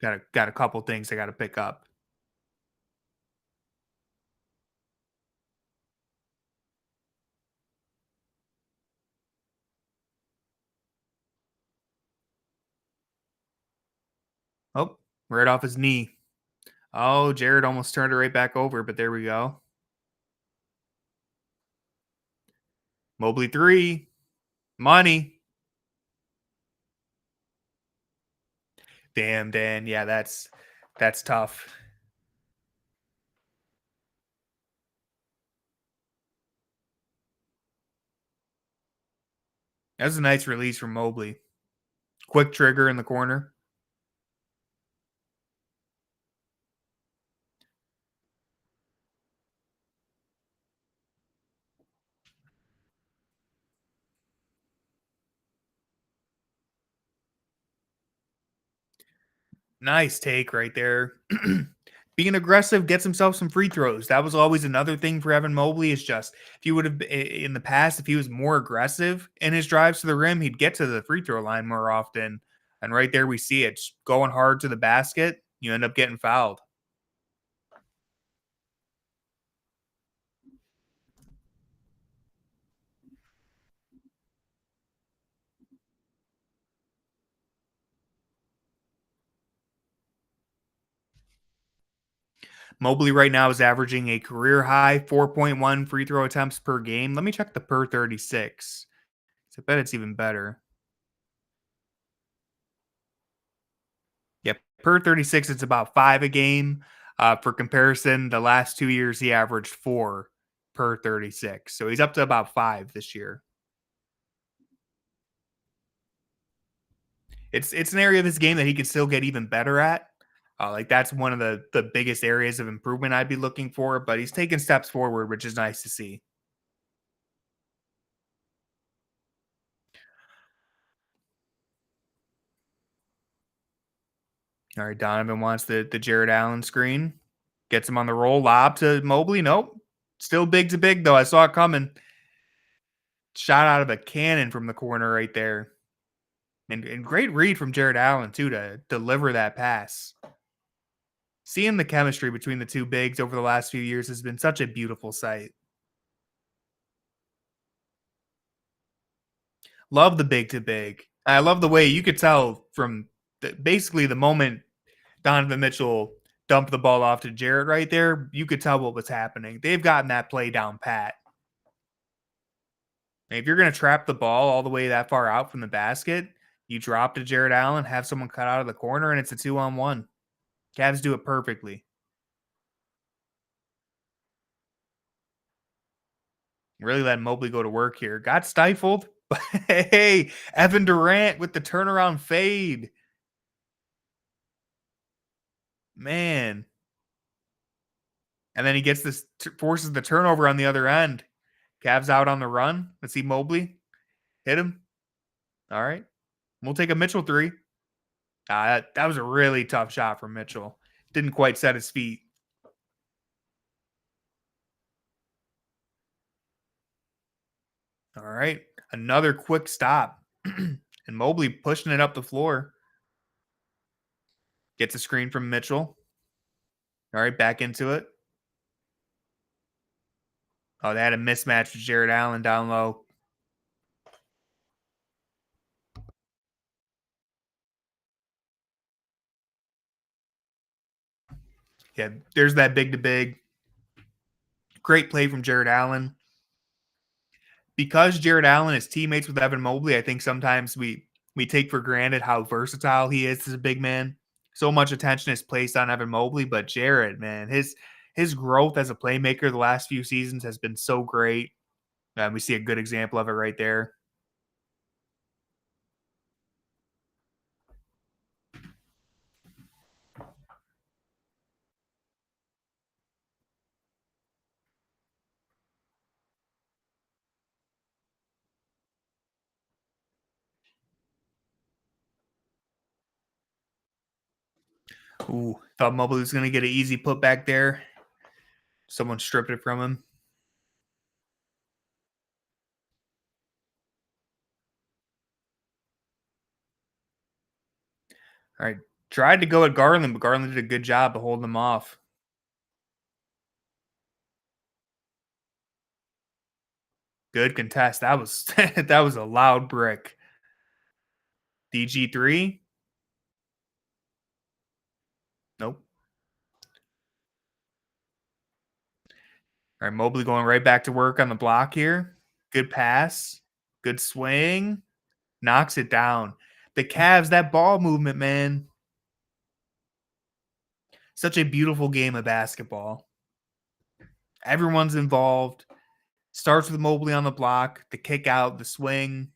Got a couple things I got to pick up. Oh, right off his knee. Oh, Jared almost turned it right back over, but there we go. Mobley three, money. Damn, Dan. Yeah, that's tough. That was a nice release from Mobley. Quick trigger in the corner. Nice take right there. Being aggressive gets himself some free throws. That was always another thing for Evan Mobley. Is just if he would have in the past, if he was more aggressive in his drives to the rim, he'd get to the free throw line more often. And right there, we see it just going hard to the basket. You end up getting fouled. Mobley right now is averaging a career high 4.1 free throw attempts per game. Let me check the per 36. I bet it's even better. Yep, per 36, it's about 5 a game. For comparison, the last 2 years he averaged 4 per 36. So he's up to about 5 this year. It's an area of his game that he can still get even better at. Like that's one of the biggest areas of improvement I'd be looking for, but he's taking steps forward, which is nice to see. All right, Donovan wants the Jared Allen screen. Gets him on the roll. Lob to Mobley. Nope. Still big to big, though. I saw it coming. Shot out of a cannon from the corner right there. And great read from Jared Allen, too, to deliver that pass. Seeing the chemistry between the two bigs over the last few years has been such a beautiful sight. Love the big to big. I love the way you could tell from basically the moment Donovan Mitchell dumped the ball off to Jared right there, you could tell what was happening. They've gotten that play down pat. And if you're going to trap the ball all the way that far out from the basket, you drop to Jared Allen, have someone cut out of the corner, and it's a 2-on-1. Cavs do it perfectly. Really let Mobley go to work here. Got stifled, but hey, Evan Durant with the turnaround fade. Man. And then he gets this, forces the turnover on the other end. Cavs out on the run. Let's see Mobley hit him. All right. We'll take a Mitchell three. That was a really tough shot from Mitchell. Didn't quite set his feet. All right. Another quick stop. And Mobley pushing it up the floor. Gets a screen from Mitchell. All right. Back into it. Oh, they had a mismatch with Jared Allen down low. Yeah. There's that big to big. Great play from Jared Allen. Because Jared Allen is teammates with Evan Mobley, I think sometimes we take for granted how versatile he is as a big man. So much attention is placed on Evan Mobley, but Jared, man, his growth as a playmaker the last few seasons has been so great. We see a good example of it right there. Ooh, thought Mobley was going to get an easy put back there. Someone stripped it from him. All right. Tried to go at Garland, but Garland did a good job of holding him off. Good contest. That was that was a loud brick. DG3? Nope. All right, Mobley going right back to work on the block here. Good pass. Good swing. Knocks it down. The Cavs, that ball movement, man. Such a beautiful game of basketball. Everyone's involved. Starts with Mobley on the block, the kick out, the swing.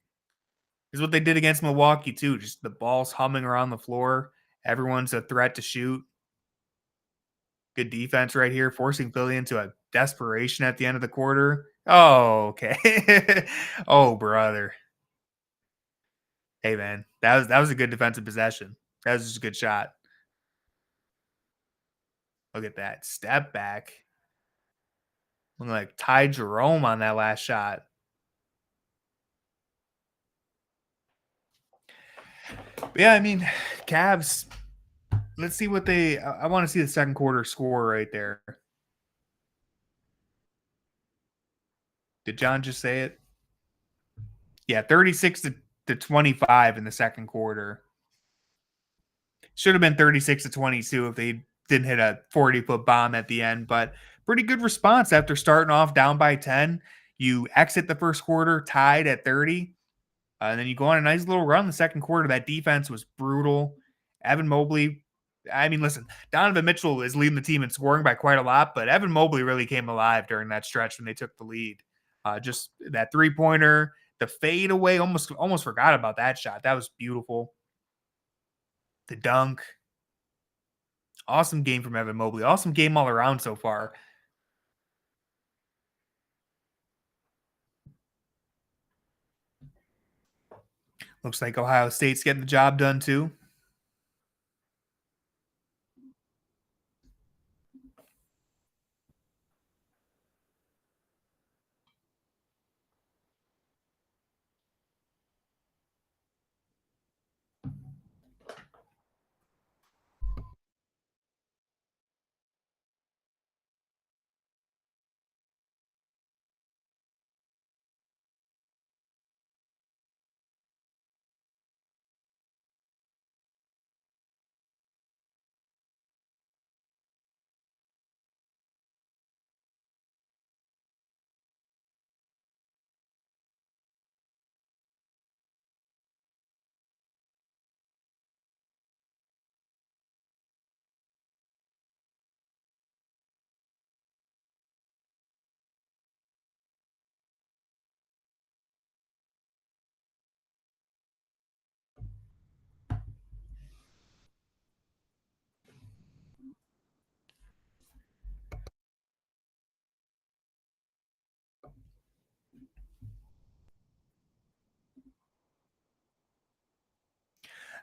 Is what they did against Milwaukee, too. Just the ball's humming around the floor. Everyone's a threat to shoot. Good defense right here, forcing Philly into a desperation at the end of the quarter. Oh, okay. Oh, brother. Hey, man, that was a good defensive possession. That was just a good shot. Look at that step back. Looking like Ty Jerome on that last shot. But yeah, I mean, Cavs. Let's see what they. I want to see the second quarter score right there. Did John just say it? Yeah, 36 to 25 in the second quarter. Should have been 36 to 22 if they didn't hit a 40-foot bomb at the end, but pretty good response after starting off down by 10. You exit the first quarter tied at 30, and then you go on a nice little run in the second quarter. That defense was brutal. Evan Mobley, I mean, listen, Donovan Mitchell is leading the team in scoring by quite a lot, but Evan Mobley really came alive during that stretch when they took the lead. Just that three-pointer, the fade away, almost forgot about that shot. That was beautiful. The dunk. Awesome game from Evan Mobley. Awesome game all around so far. Looks like Ohio State's getting the job done too.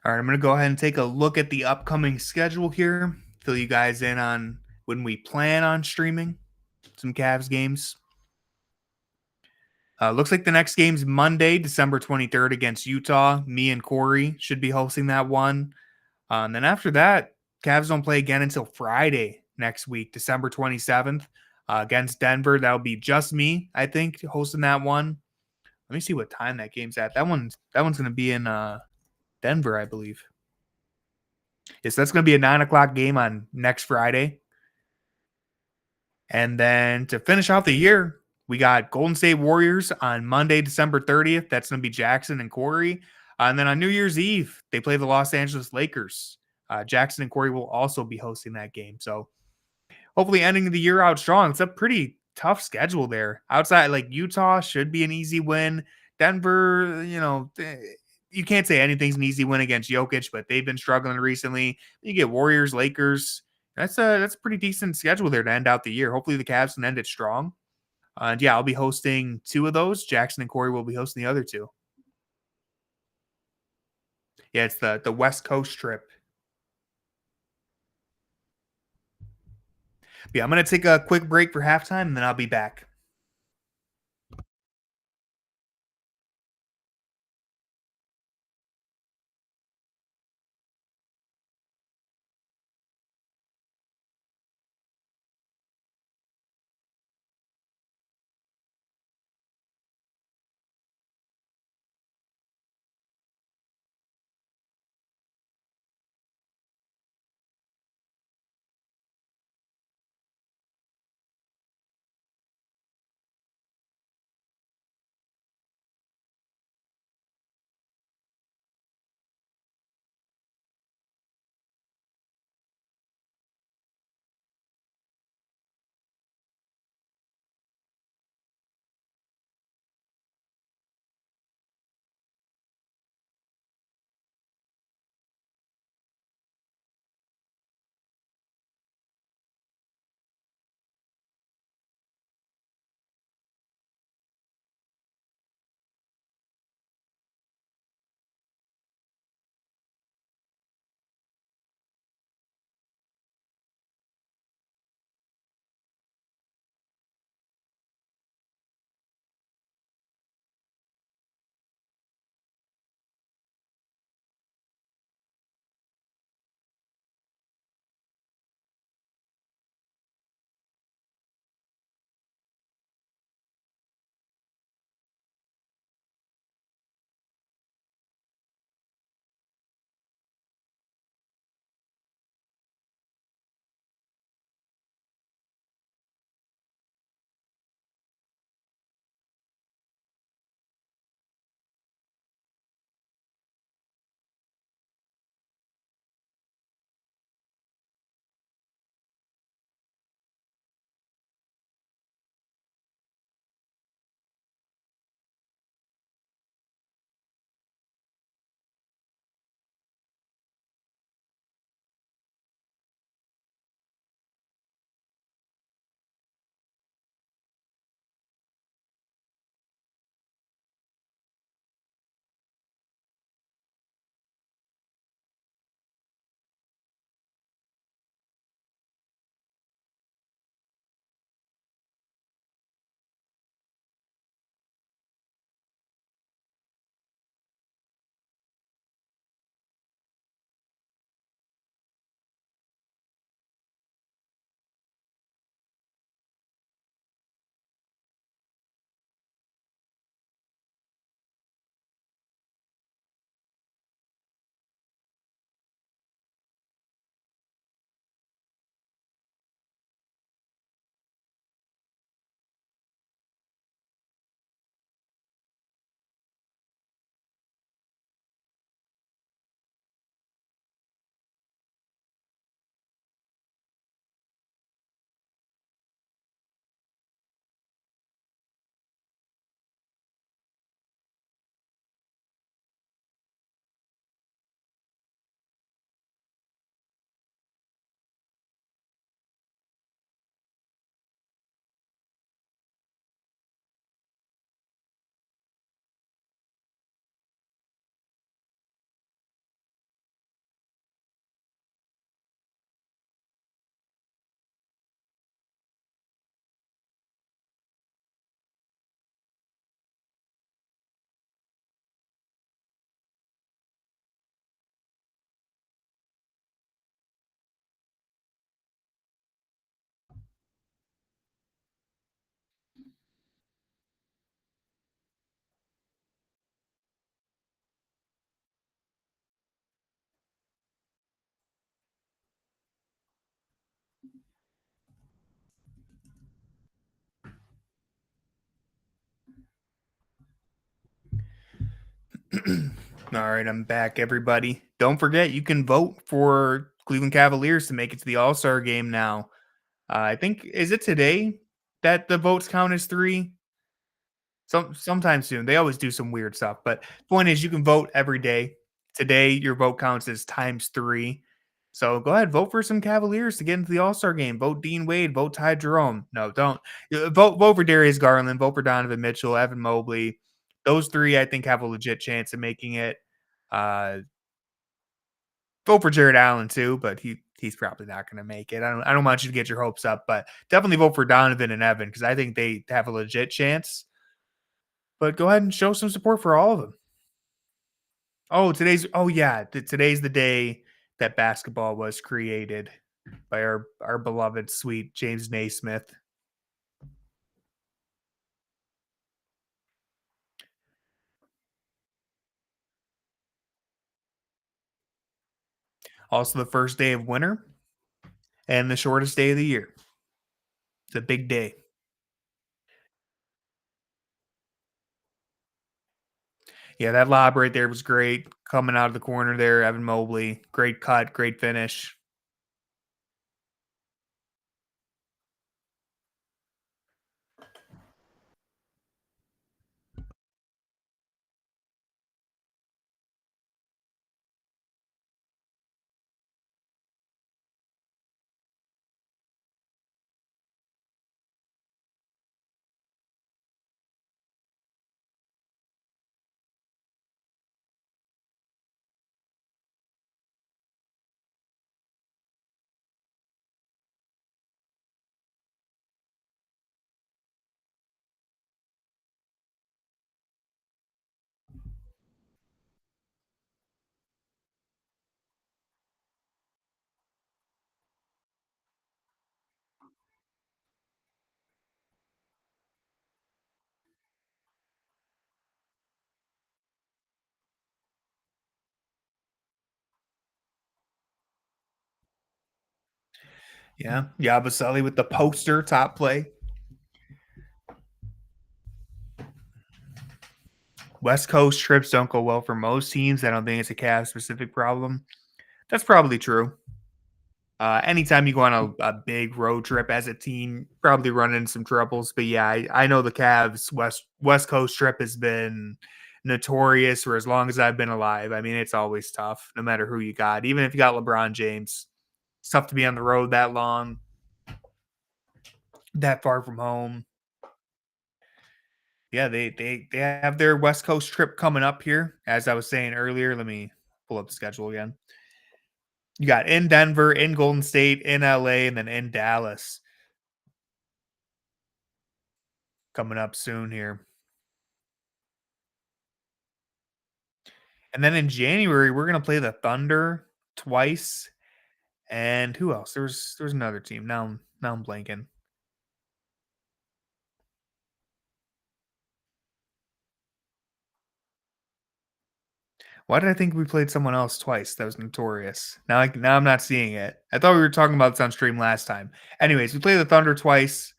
All right, I'm going to go ahead and take a look at the upcoming schedule here. Fill you guys in on when we plan on streaming some Cavs games. Looks like the next game's Monday, December 23rd against Utah. Me and Corey should be hosting that one. And then after that, Cavs don't play again until Friday next week, December 27th, against Denver. That'll be just me, I think, hosting that one. Let me see what time that game's at. That one's going to be in Denver, I believe. Yes, that's going to be a 9:00 game on next Friday. And then to finish off the year, we got Golden State Warriors on Monday, December 30th. That's going to be Jackson and Corey. And then on New Year's Eve, they play the Los Angeles Lakers. Jackson and Corey will also be hosting that game. So hopefully ending the year out strong. It's a pretty tough schedule there. Outside, like Utah should be an easy win. Denver, you can't say anything's an easy win against Jokic, but they've been struggling recently. You get Warriors, Lakers. That's a pretty decent schedule there to end out the year. Hopefully the Cavs can end it strong. And yeah, I'll be hosting 2 of those. Jackson and Corey will be hosting the other 2. Yeah, it's the West Coast trip. Yeah, I'm gonna take a quick break for halftime, and then I'll be back. All right, I'm back, everybody. Don't forget, you can vote for Cleveland Cavaliers to make it to the All Star game now. I think is it today that the votes count as three? Sometime soon. They always do some weird stuff, but point is, you can vote every day. Today, your vote counts as times three. So go ahead, vote for some Cavaliers to get into the All Star game. Vote Dean Wade. Vote Ty Jerome. No, don't vote for Darius Garland. Vote for Donovan Mitchell, Evan Mobley. Those three, I think, have a legit chance of making it. Uh, Vote for Jared Allen too, but he he's probably not going to make it. I don't want you to get your hopes up, but definitely vote for Donovan and Evan because I think they have a legit chance. But go ahead and show some support for all of them. Oh yeah, today's the day that basketball was created by our beloved sweet James Naismith. Also the first day of winter and the shortest day of the year. It's a big day. Yeah, that lob right there was great. Coming out of the corner there, Evan Mobley. Great cut, great finish. Yeah. Yabusele with the poster top play. West Coast trips don't go well for most teams. I don't think it's a Cavs specific problem. That's probably true. Anytime you go on a big road trip as a team, probably run into some troubles. But yeah, I know the Cavs West Coast trip has been notorious for as long as I've been alive. I mean, it's always tough, no matter who you got. Even if you got LeBron James, it's tough to be on the road that long, that far from home. Yeah, they have their West Coast trip coming up here. As I was saying earlier, let me pull up the schedule again. You got in Denver, in Golden State, in LA, and then in Dallas coming up soon here. And then in January, we're gonna play the Thunder twice. And who else? There's another team. Now I'm blanking. Why did I think we played someone else twice that was notorious? Now I'm not seeing it. I thought we were talking about this on stream last time. Anyways, we play the Thunder twice,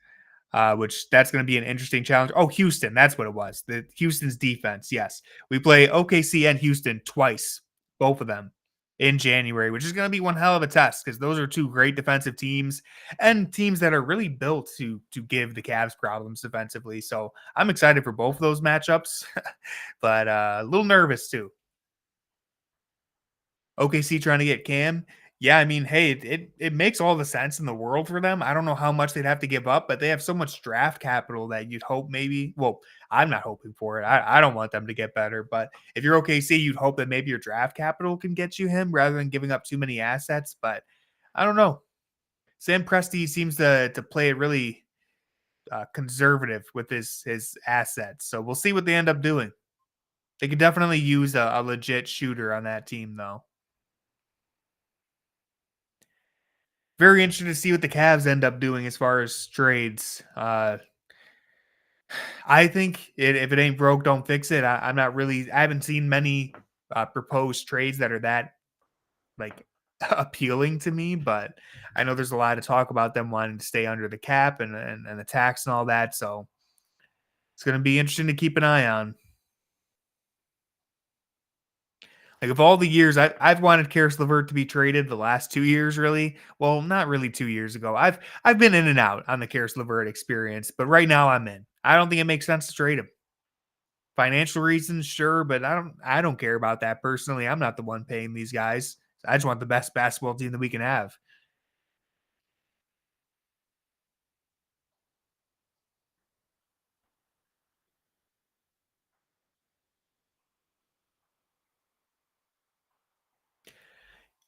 which that's going to be an interesting challenge. Oh, Houston, that's what it was. The Houston's defense. Yes, we play OKC and Houston twice, both of them in January, which is going to be one hell of a test because those are two great defensive teams and teams that are really built to give the Cavs problems defensively. So I'm excited for both of those matchups, but a little nervous too. OKC trying to get Cam. Yeah, I mean, hey, it makes all the sense in the world for them. I don't know how much they'd have to give up, but they have so much draft capital that you'd hope maybe. Well, I'm not hoping for it. I don't want them to get better, but if you're OKC, you'd hope that maybe your draft capital can get you him rather than giving up too many assets. But I don't know. Sam Presti seems to play it really conservative with his assets, so we'll see what they end up doing. They could definitely use a legit shooter on that team, though. Very interested to see what the Cavs end up doing as far as trades. I think if it ain't broke, don't fix it. I'm not really. I haven't seen many proposed trades that are that like appealing to me, but I know there's a lot of talk about them wanting to stay under the cap and the tax and all that. So it's going to be interesting to keep an eye on. Like of all the years I've wanted Karis LeVert to be traded the last 2 years, really. Well, not really 2 years ago. I've been in and out on the Karis LeVert experience, but right now I'm in. I don't think it makes sense to trade him. Financial reasons, sure, but I don't care about that personally. I'm not the one paying these guys. I just want the best basketball team that we can have.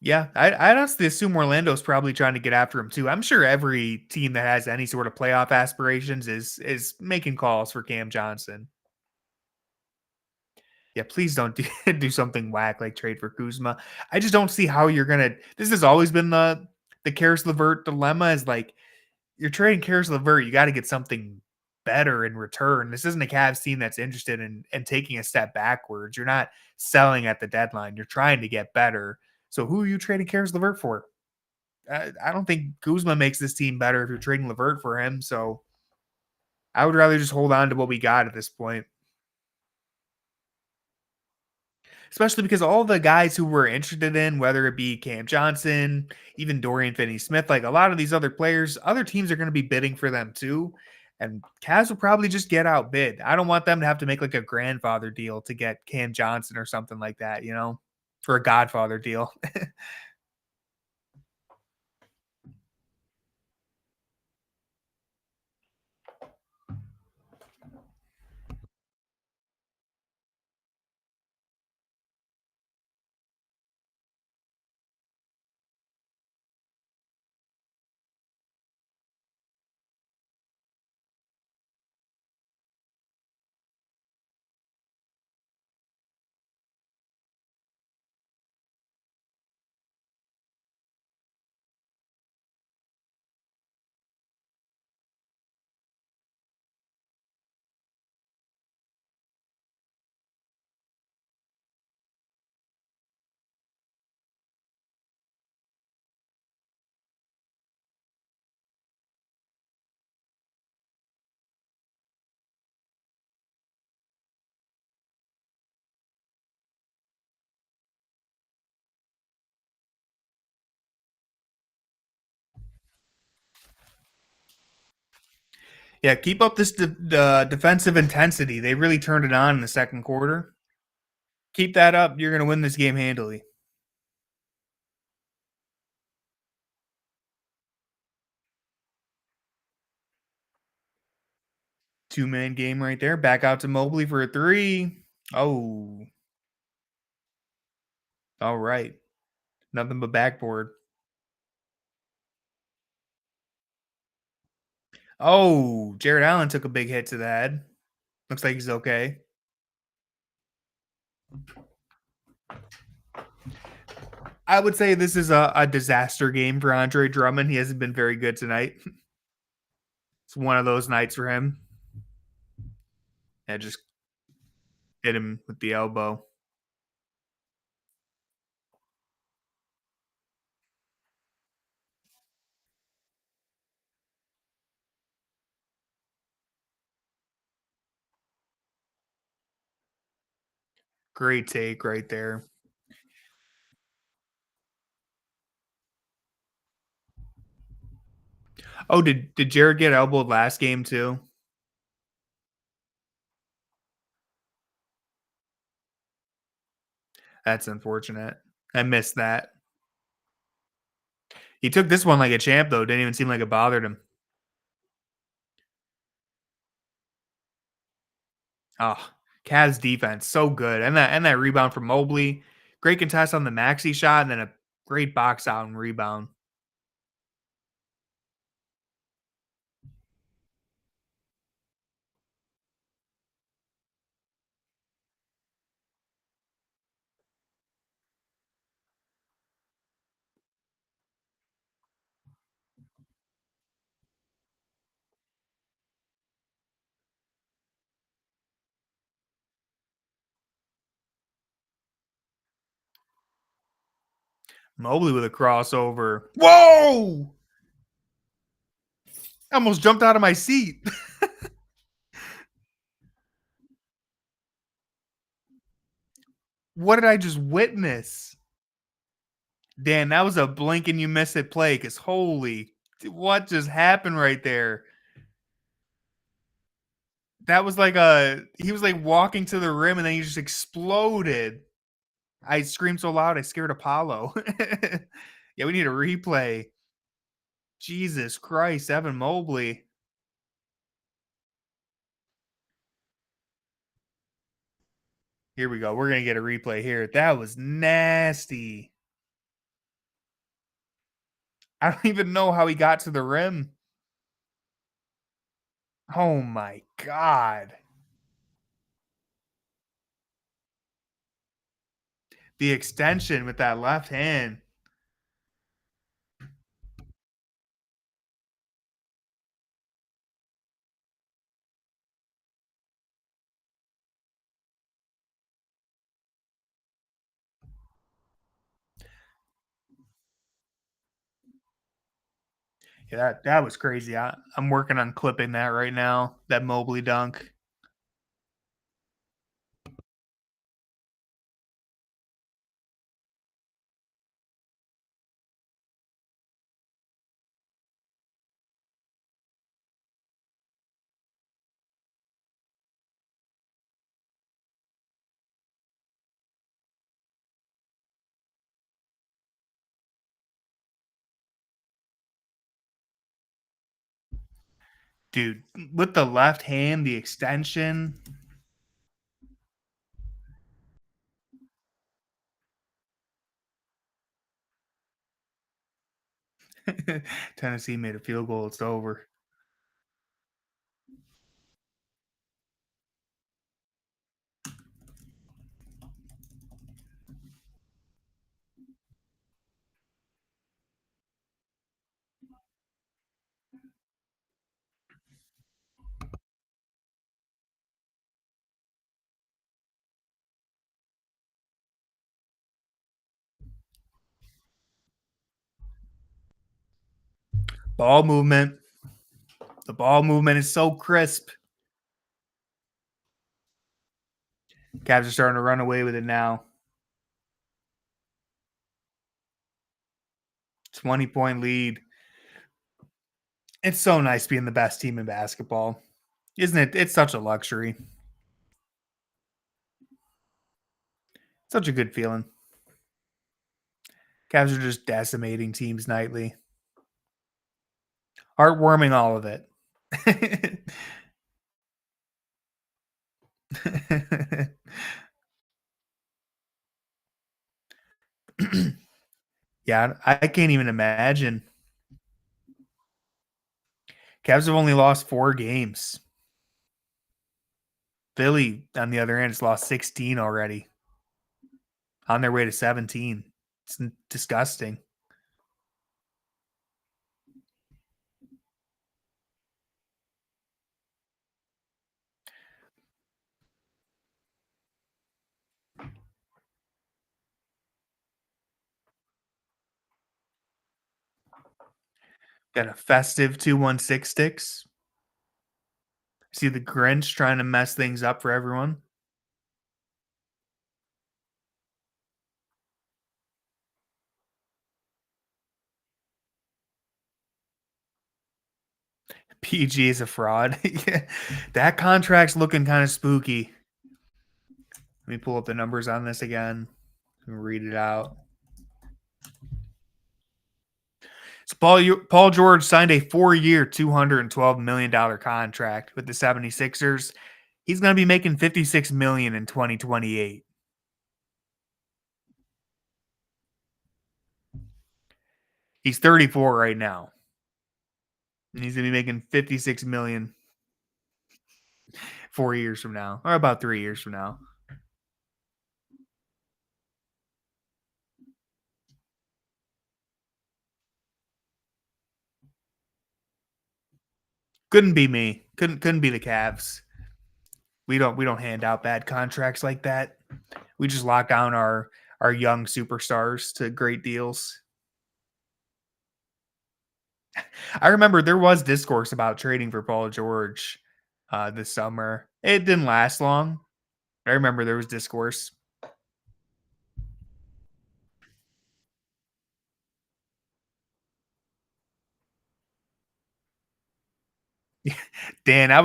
Yeah, I'd honestly assume Orlando's probably trying to get after him too. I'm sure every team that has any sort of playoff aspirations is making calls for Cam Johnson. Yeah, please don't do, do something whack like trade for Kuzma. I just don't see how you're gonna. This has always been the Karis LeVert dilemma. Is like you're trading Karis LeVert, you got to get something better in return. This isn't a Cavs team that's interested in taking a step backwards. You're not selling at the deadline. You're trying to get better. So who are you trading Karis LeVert for? I don't think Kuzma makes this team better if you're trading LeVert for him. So I would rather just hold on to what we got at this point. Especially because all the guys who we're interested in, whether it be Cam Johnson, even Dorian Finney-Smith, like a lot of these other players, other teams are going to be bidding for them too. And Cavs will probably just get outbid. I don't want them to have to make like a grandfather deal to get Cam Johnson or something like that, for a godfather deal. Yeah, keep up this defensive intensity. They really turned it on in the second quarter. Keep that up. You're going to win this game handily. Two-man game right there. Back out to Mobley for a three. Oh, all right. Nothing but backboard. Oh, Jared Allen took a big hit to the head. Looks like he's okay. I would say this is a disaster game for Andre Drummond. He hasn't been very good tonight. It's one of those nights for him. Yeah, just hit him with the elbow. Great take right there. Oh, did Jared get elbowed last game too? That's unfortunate. I missed that. He took this one like a champ though. Didn't even seem like it bothered him. Oh, Cavs defense so good, and that rebound from Mobley, great contest on the maxi shot, and then a great box out and rebound. Mobley with a crossover. Whoa! I almost jumped out of my seat. What did I just witness? Dan, that was a blink and you miss it play. Because holy, what just happened right there? That was like he was like walking to the rim and then he just exploded. I screamed so loud I scared Apollo. Yeah, we need a replay. Jesus Christ, Evan Mobley. Here we go. We're gonna get a replay here. That was nasty. I don't even know how he got to the rim. Oh my god. The extension with that left hand. Yeah, that was crazy. I'm working on clipping that right now. That Mobley dunk. Dude, with the left hand, the extension. Tennessee made a field goal. It's over. Ball movement. The ball movement is so crisp. Cavs are starting to run away with it now. 20-point lead. It's so nice being the best team in basketball, isn't it? It's such a luxury. Such a good feeling. Cavs are just decimating teams nightly. Heartwarming, all of it. Yeah, I can't even imagine. Cavs have only lost 4 games. Philly, on the other hand, has lost 16 already. On their way to 17. It's disgusting. Got a festive 216 sticks. See the Grinch trying to mess things up for everyone. PG is a fraud. Yeah, that contract's looking kind of spooky. Let me pull up the numbers on this again and read it out. So Paul George signed a 4-year, $212 million contract with the 76ers. He's going to be making $56 million in 2028. He's 34 right now. And he's going to be making $56 million 4 years from now, or about 3 years from now. Couldn't be me. Couldn't be the Cavs. We don't hand out bad contracts like that. We just lock down our young superstars to great deals. I remember there was discourse about trading for Paul George this summer. It didn't last long. I remember there was discourse. Dan, I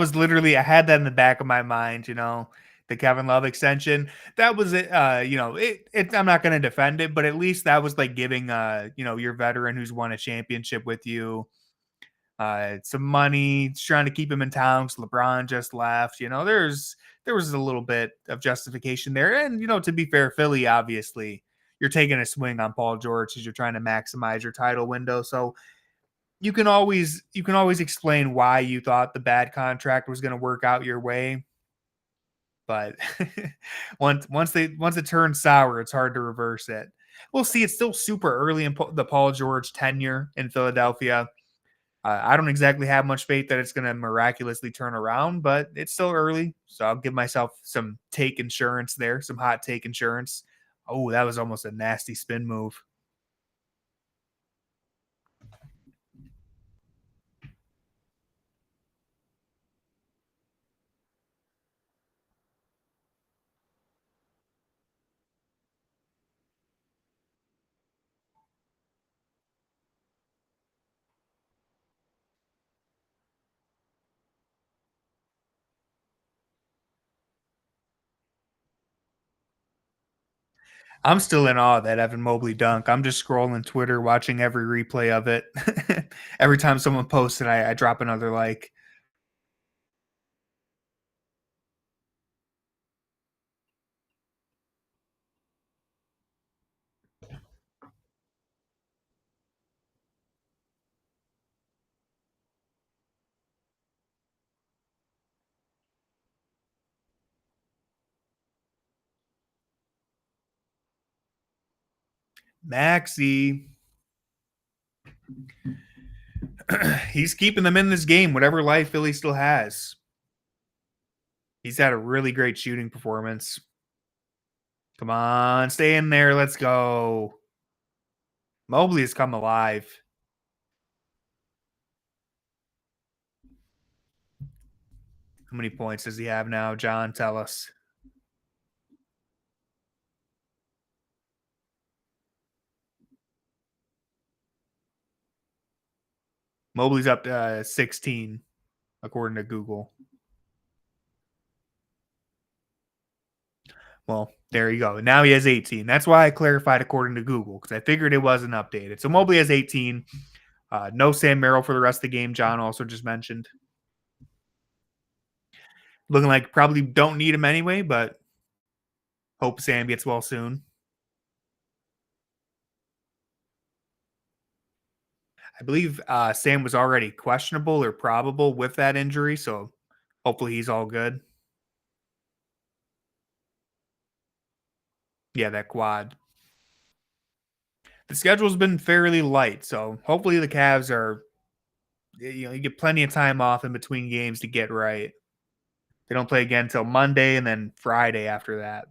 had that in the back of my mind, the Kevin Love extension. That was it. I'm not going to defend it, but at least that was like giving, your veteran who's won a championship with you, some money, trying to keep him in town because LeBron just left. There was a little bit of justification there, and to be fair, Philly obviously, you're taking a swing on Paul George as you're trying to maximize your title window. So you can always explain why you thought the bad contract was going to work out your way, but once it turns sour, it's hard to reverse it. We'll see. It's still super early in the Paul George tenure in Philadelphia. I don't exactly have much faith that it's going to miraculously turn around, but it's still early. So I'll give myself some take insurance there, some hot take insurance. Oh, that was almost a nasty spin move. I'm still in awe of that Evan Mobley dunk. I'm just scrolling Twitter, watching every replay of it. Every time someone posts it, I drop another like. Maxi, he's keeping them in this game, whatever life Philly still has. He's had a really great shooting performance. Come on, stay in there. Let's go. Mobley has come alive. How many points does he have now, John? Tell us. Mobley's up to 16, according to Google. Well, there you go. Now he has 18. That's why I clarified according to Google, because I figured it wasn't updated. So Mobley has 18. No Sam Merrill for the rest of the game. John also just mentioned. Looking like probably don't need him anyway, but hope Sam gets well soon. I believe Sam was already questionable or probable with that injury, so hopefully he's all good. Yeah, that quad. The schedule's been fairly light, so hopefully the Cavs are, you get plenty of time off in between games to get right. They don't play again until Monday and then Friday after that.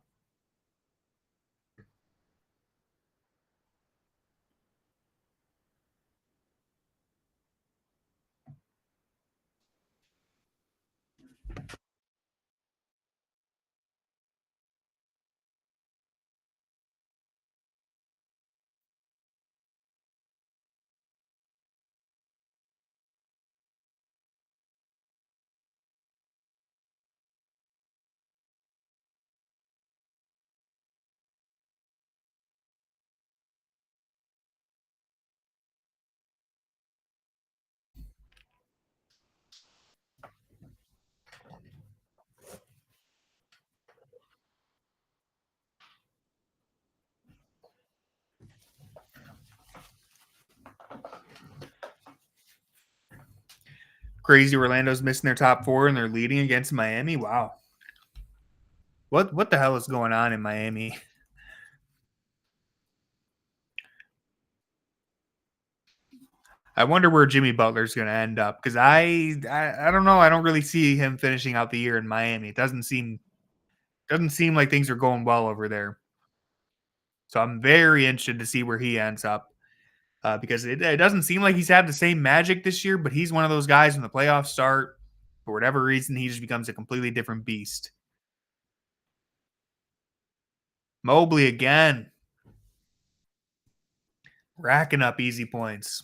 Crazy Orlando's missing their top four and they're leading against Miami. Wow. What the hell is going on in Miami? I wonder where Jimmy Butler's going to end up because I don't know. I don't really see him finishing out the year in Miami. It doesn't seem like things are going well over there. So I'm very interested to see where he ends up because it doesn't seem like he's had the same magic this year. But he's one of those guys when the playoffs start, for whatever reason, he just becomes a completely different beast. Mobley again, racking up easy points.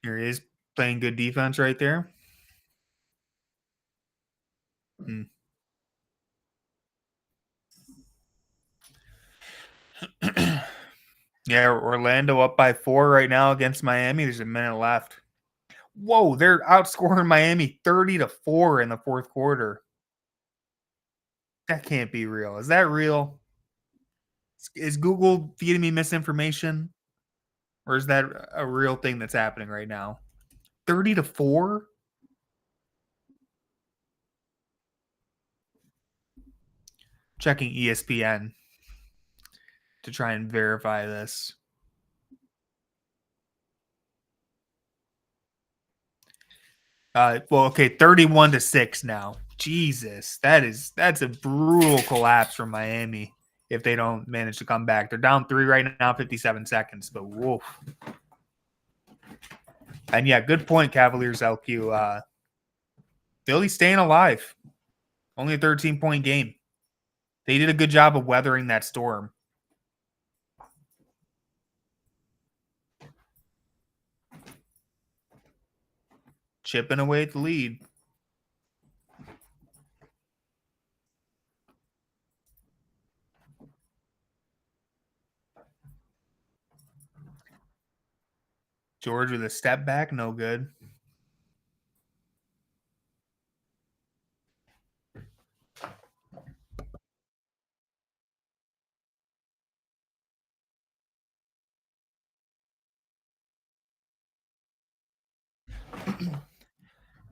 Here he is playing good defense right there. Mm. Yeah, Orlando up by 4 right now against Miami. There's a minute left. Whoa, they're outscoring Miami 30-4 in the fourth quarter. That can't be real. Is that real? Is Google feeding me misinformation? Or is that a real thing that's happening right now? 30-4? Checking ESPN to try and verify this. Well, okay, 31-6 now. Jesus, that's a brutal collapse from Miami if they don't manage to come back. They're down 3 right now, 57 seconds, but woof. And yeah, good point, Cavaliers LQ. Philly staying alive. Only a 13-point game. They did a good job of weathering that storm. Chipping away at the lead. George with a step back, no good.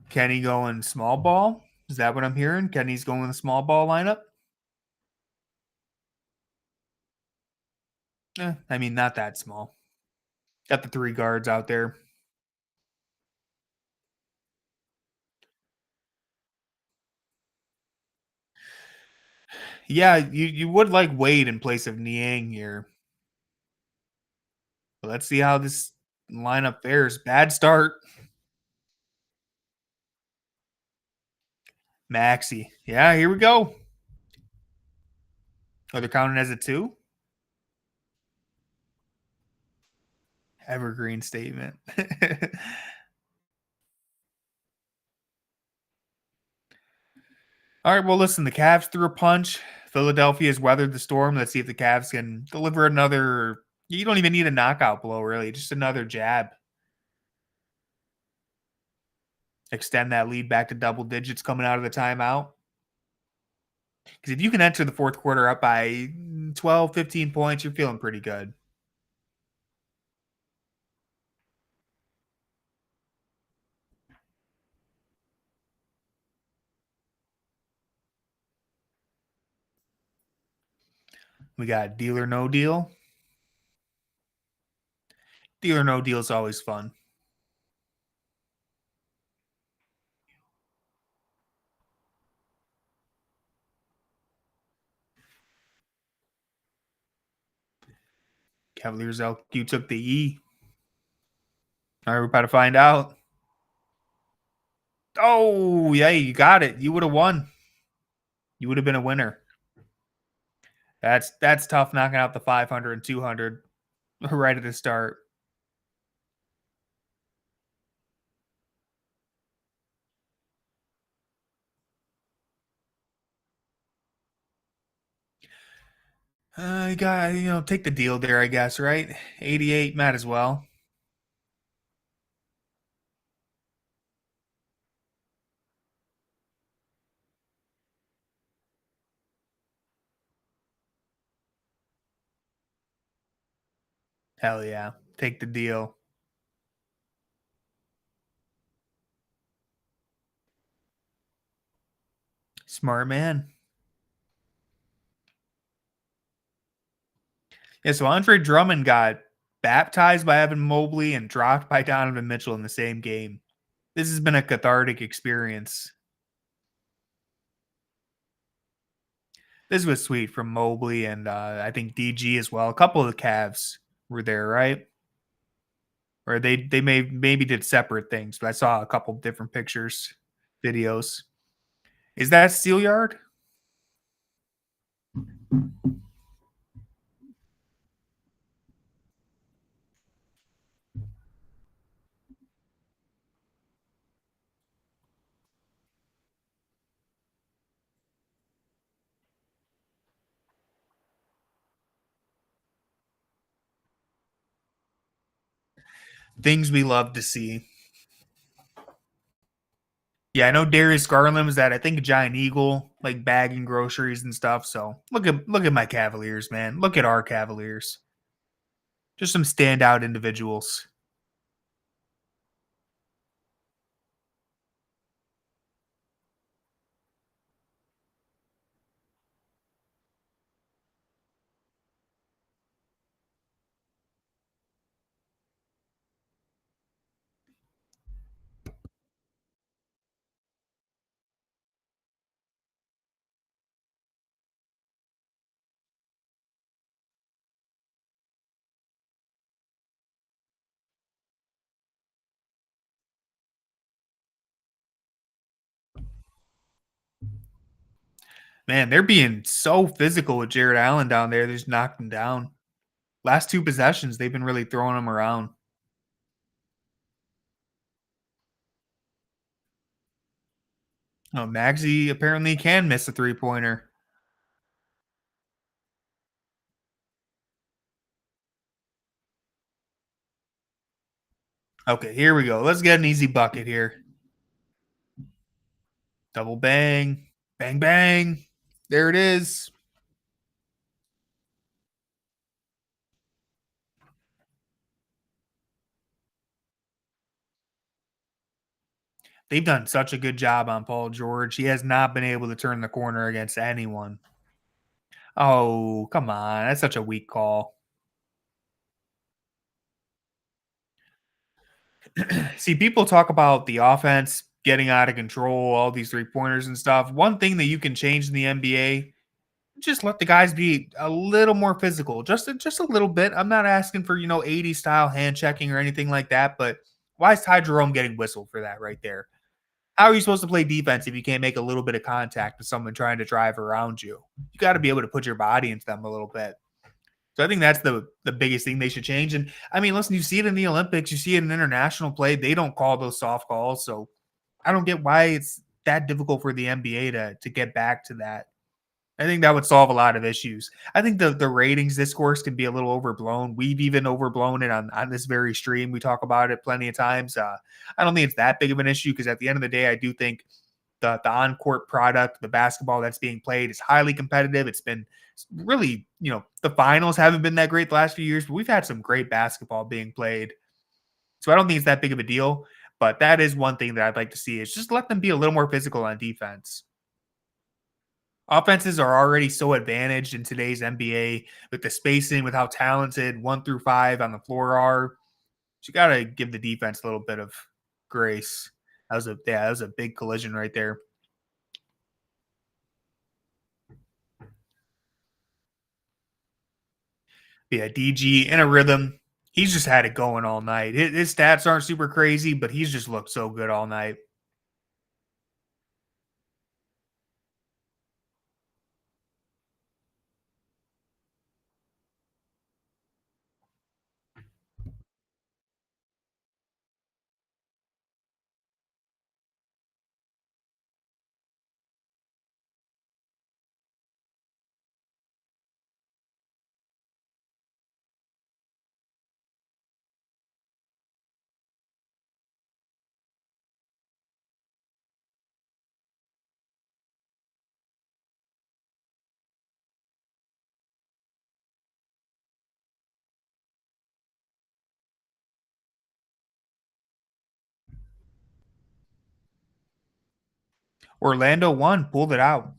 Kenny going small ball? Is that what I'm hearing? Kenny's going the small ball lineup? I mean, not that small. Got the 3 guards out there. Yeah, you would like Wade in place of Niang here. But let's see how this lineup fares. Bad start. Maxi. Yeah, here we go. Oh, they're counting as a 2? Evergreen statement. All right, well, listen, the Cavs threw a punch. Philadelphia has weathered the storm. Let's see if the Cavs can deliver another. You don't even need a knockout blow, really. Just another jab. Extend that lead back to double digits coming out of the timeout. Because if you can enter the fourth quarter up by 12, 15 points, you're feeling pretty good. We got deal or no deal. Deal or no deal is always fun. Cavaliers LQ took the E. All right, we're about to find out. Oh, yeah, you got it. You would have won. You would have been a winner. That's tough knocking out the 500 and 200 right at the start. You got take the deal there, I guess, right? 88, might as well. Hell yeah, take the deal. Smart man. Yeah, so Andre Drummond got baptized by Evan Mobley and dropped by Donovan Mitchell in the same game. This has been a cathartic experience. This was sweet from Mobley and I think DG as well. A couple of the Cavs were there, right? Or they maybe did separate things, but I saw a couple different pictures, videos. Is that Steelyard? Things we love to see. Yeah, I know Darius Garland was at I think a Giant Eagle, like bagging groceries and stuff. So look at my Cavaliers, man. Look at our Cavaliers. Just some standout individuals. Man, they're being so physical with Jared Allen down there. They just knocked him down. Last two possessions, they've been really throwing him around. Oh, Magsy apparently can miss a 3-pointer. Okay, here we go. Let's get an easy bucket here. Double bang. Bang, bang. There it is. They've done such a good job on Paul George. He has not been able to turn the corner against anyone. Oh, come on. That's such a weak call. See, people talk about the offense getting out of control, all these 3-pointers and stuff. One thing that you can change in the NBA, just let the guys be a little more physical, just a little bit. I'm not asking for 80 style hand checking or anything like that, but why is Ty Jerome getting whistled for that right there? How are you supposed to play defense if you can't make a little bit of contact with someone trying to drive around you? You got to be able to put your body into them a little bit. So I think that's the biggest thing they should change. And I mean, listen, you see it in the Olympics, you see it in international play. They don't call those soft calls, so I don't get why it's that difficult for the NBA to get back to that. I think that would solve a lot of issues. I think the ratings discourse can be a little overblown. We've even overblown it on this very stream. We talk about it plenty of times. I don't think it's that big of an issue because at the end of the day, I do think the on court product, the basketball that's being played, is highly competitive. It's been really, the finals haven't been that great the last few years, but we've had some great basketball being played. So I don't think it's that big of a deal. But that is one thing that I'd like to see is just let them be a little more physical on defense. Offenses are already so advantaged in today's NBA with the spacing, with how talented 1 through 5 on the floor are. You got to give the defense a little bit of grace. That was a big collision right there. Yeah, DG in a rhythm. He's just had it going all night. His stats aren't super crazy, but he's just looked so good all night. Orlando won, pulled it out.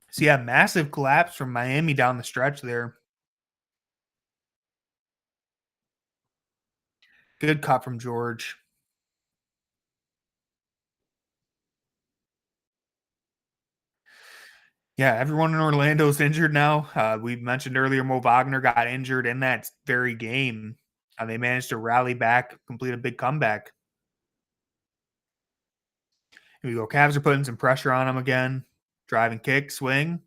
So yeah, massive collapse from Miami down the stretch there. Good cut from George. Yeah, everyone in Orlando's injured now. We mentioned earlier Mo Wagner got injured in that very game. They managed to rally back, complete a big comeback. Here we go. Cavs are putting some pressure on him again. Driving kick, swing.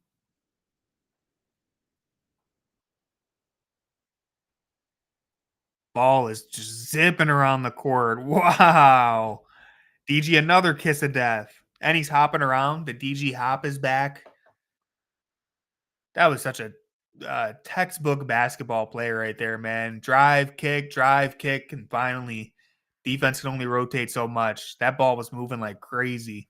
Ball is just zipping around the court. Wow. DG, another kiss of death. And he's hopping around. The DG hop is back. That was such a textbook basketball play right there, man. Drive, kick, and finally Defense can only rotate so much. That ball was moving like crazy.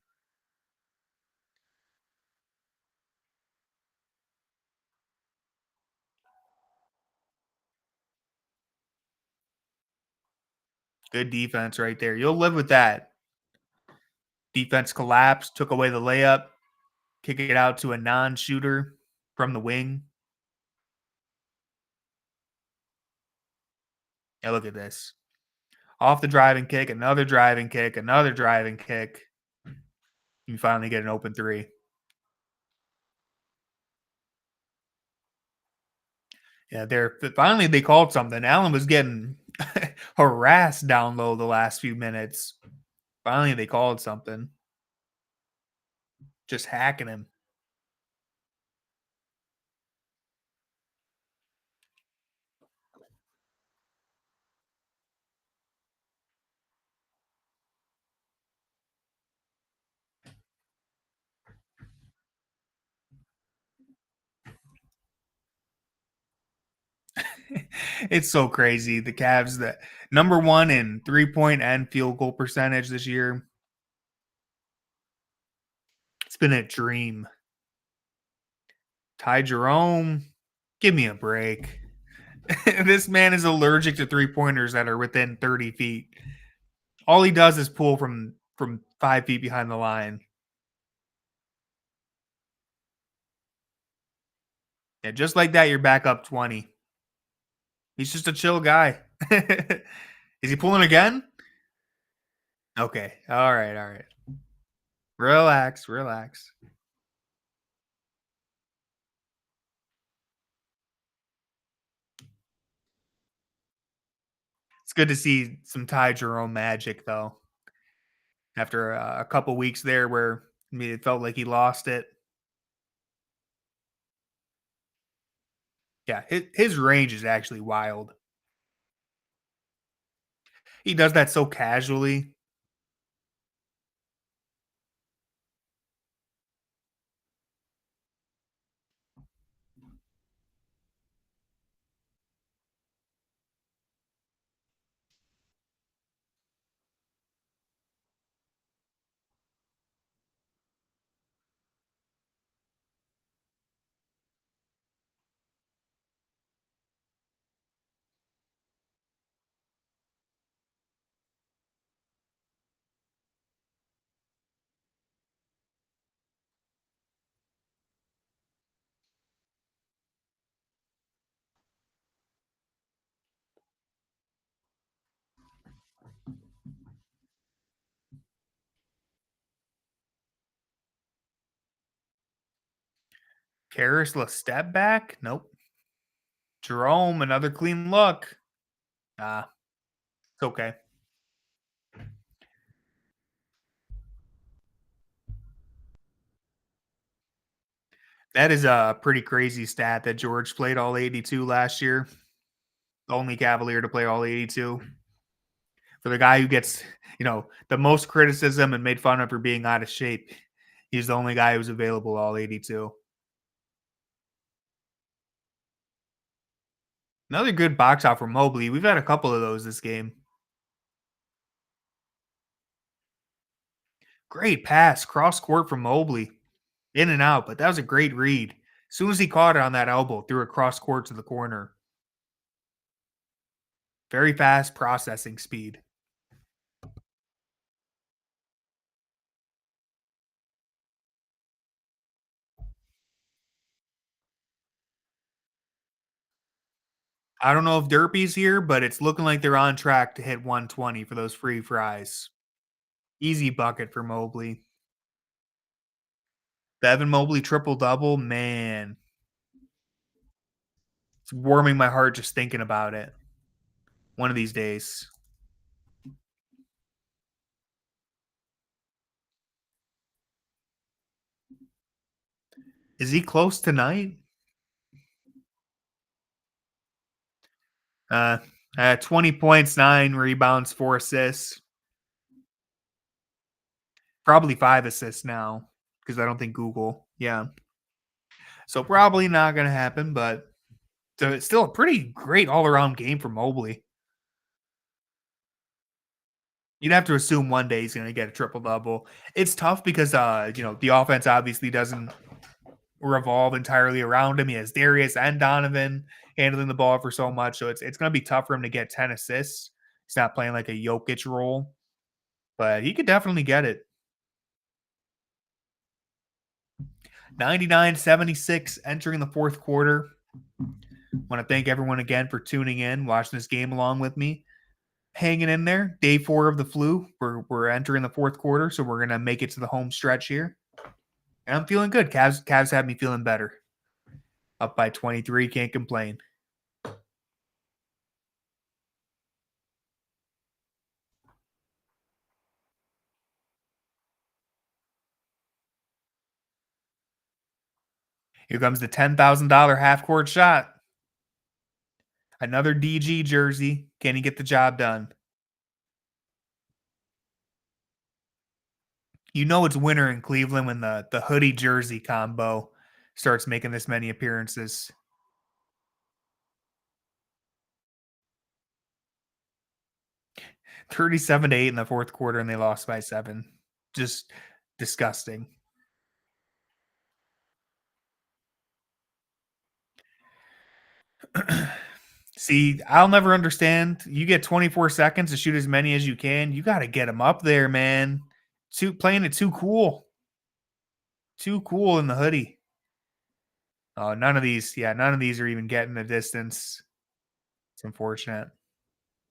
Good defense right there. You'll live with that. Defense collapsed, took away the layup, kick it out to a non-shooter from the wing. Yeah, look at this. Off the driving kick, another driving kick, another driving kick. You finally get an open three. Yeah, they're finally they called something. Allen was getting harassed down low the last few minutes. Finally, they called something. Just hacking him. It's so crazy. The Cavs, that number one in 3-point and field goal percentage this year. It's been a dream. Ty Jerome, give me a break. This man is allergic to 3-pointers that are within 30 feet. All he does is pull from 5 feet behind the line. Yeah, just like that, you're back up 20. He's just a chill guy. Is he pulling again? Okay. All right. All right. Relax. Relax. It's good to see some Ty Jerome magic, though, after a couple weeks there where it felt like he lost it. Yeah, his range is actually wild. He does that so casually. Karras, step back. Nope. Jerome, another clean look. Ah, it's okay. That is a pretty crazy stat that George played all 82 last year. The only Cavalier to play all 82. For the guy who gets, the most criticism and made fun of for being out of shape, he's the only guy who's available all 82. Another good box out for Mobley. We've had a couple of those this game. Great pass, cross court from Mobley. In and out, but that was a great read. As soon as he caught it on that elbow, threw it cross court to the corner. Very fast processing speed. I don't know if Derpy's here, but it's looking like they're on track to hit 120 for those free fries. Easy bucket for Mobley. Bevan Mobley triple double, man. It's warming my heart just thinking about it. One of these days. Is he close tonight? 20 points, 9 rebounds, 4 assists. Probably 5 assists now because I don't think Google. Yeah. So probably not going to happen, but so it's still a pretty great all around game for Mobley. You'd have to assume one day he's going to get a triple double. It's tough because the offense obviously doesn't revolve entirely around him. He has Darius and Donovan handling the ball for so much, so it's going to be tough for him to get 10 assists. He's not playing like a Jokic role, but he could definitely get it. 99-76 entering the fourth quarter. Want to thank everyone again for tuning in, watching this game along with me. Hanging in there. Day 4 of the flu. We're entering the fourth quarter, so we're gonna make it to the home stretch here. And I'm feeling good. Cavs have me feeling better. Up by 23, can't complain. Here comes the $10,000 half court shot. Another DG jersey. Can he get the job done? You know it's winter in Cleveland when the hoodie jersey combo starts making this many appearances. 37-8 in the fourth quarter, and they lost by 7. Just disgusting. See, I'll never understand. You get 24 seconds to shoot as many as you can. You got to get them up there, man. Playing it too cool. Too cool in the hoodie. Oh, none of these are even getting the distance. It's unfortunate.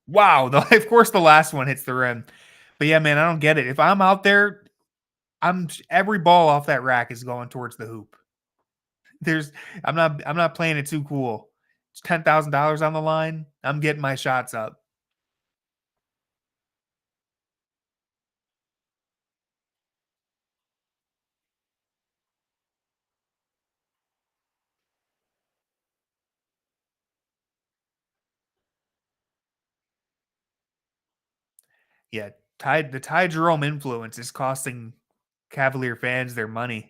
Wow, of course the last one hits the rim. But yeah, man, I don't get it. If I'm out there, every ball off that rack is going towards the hoop. I'm not playing it too cool. It's $10,000 on the line. I'm getting my shots up. Yeah, the Ty Jerome influence is costing Cavalier fans their money.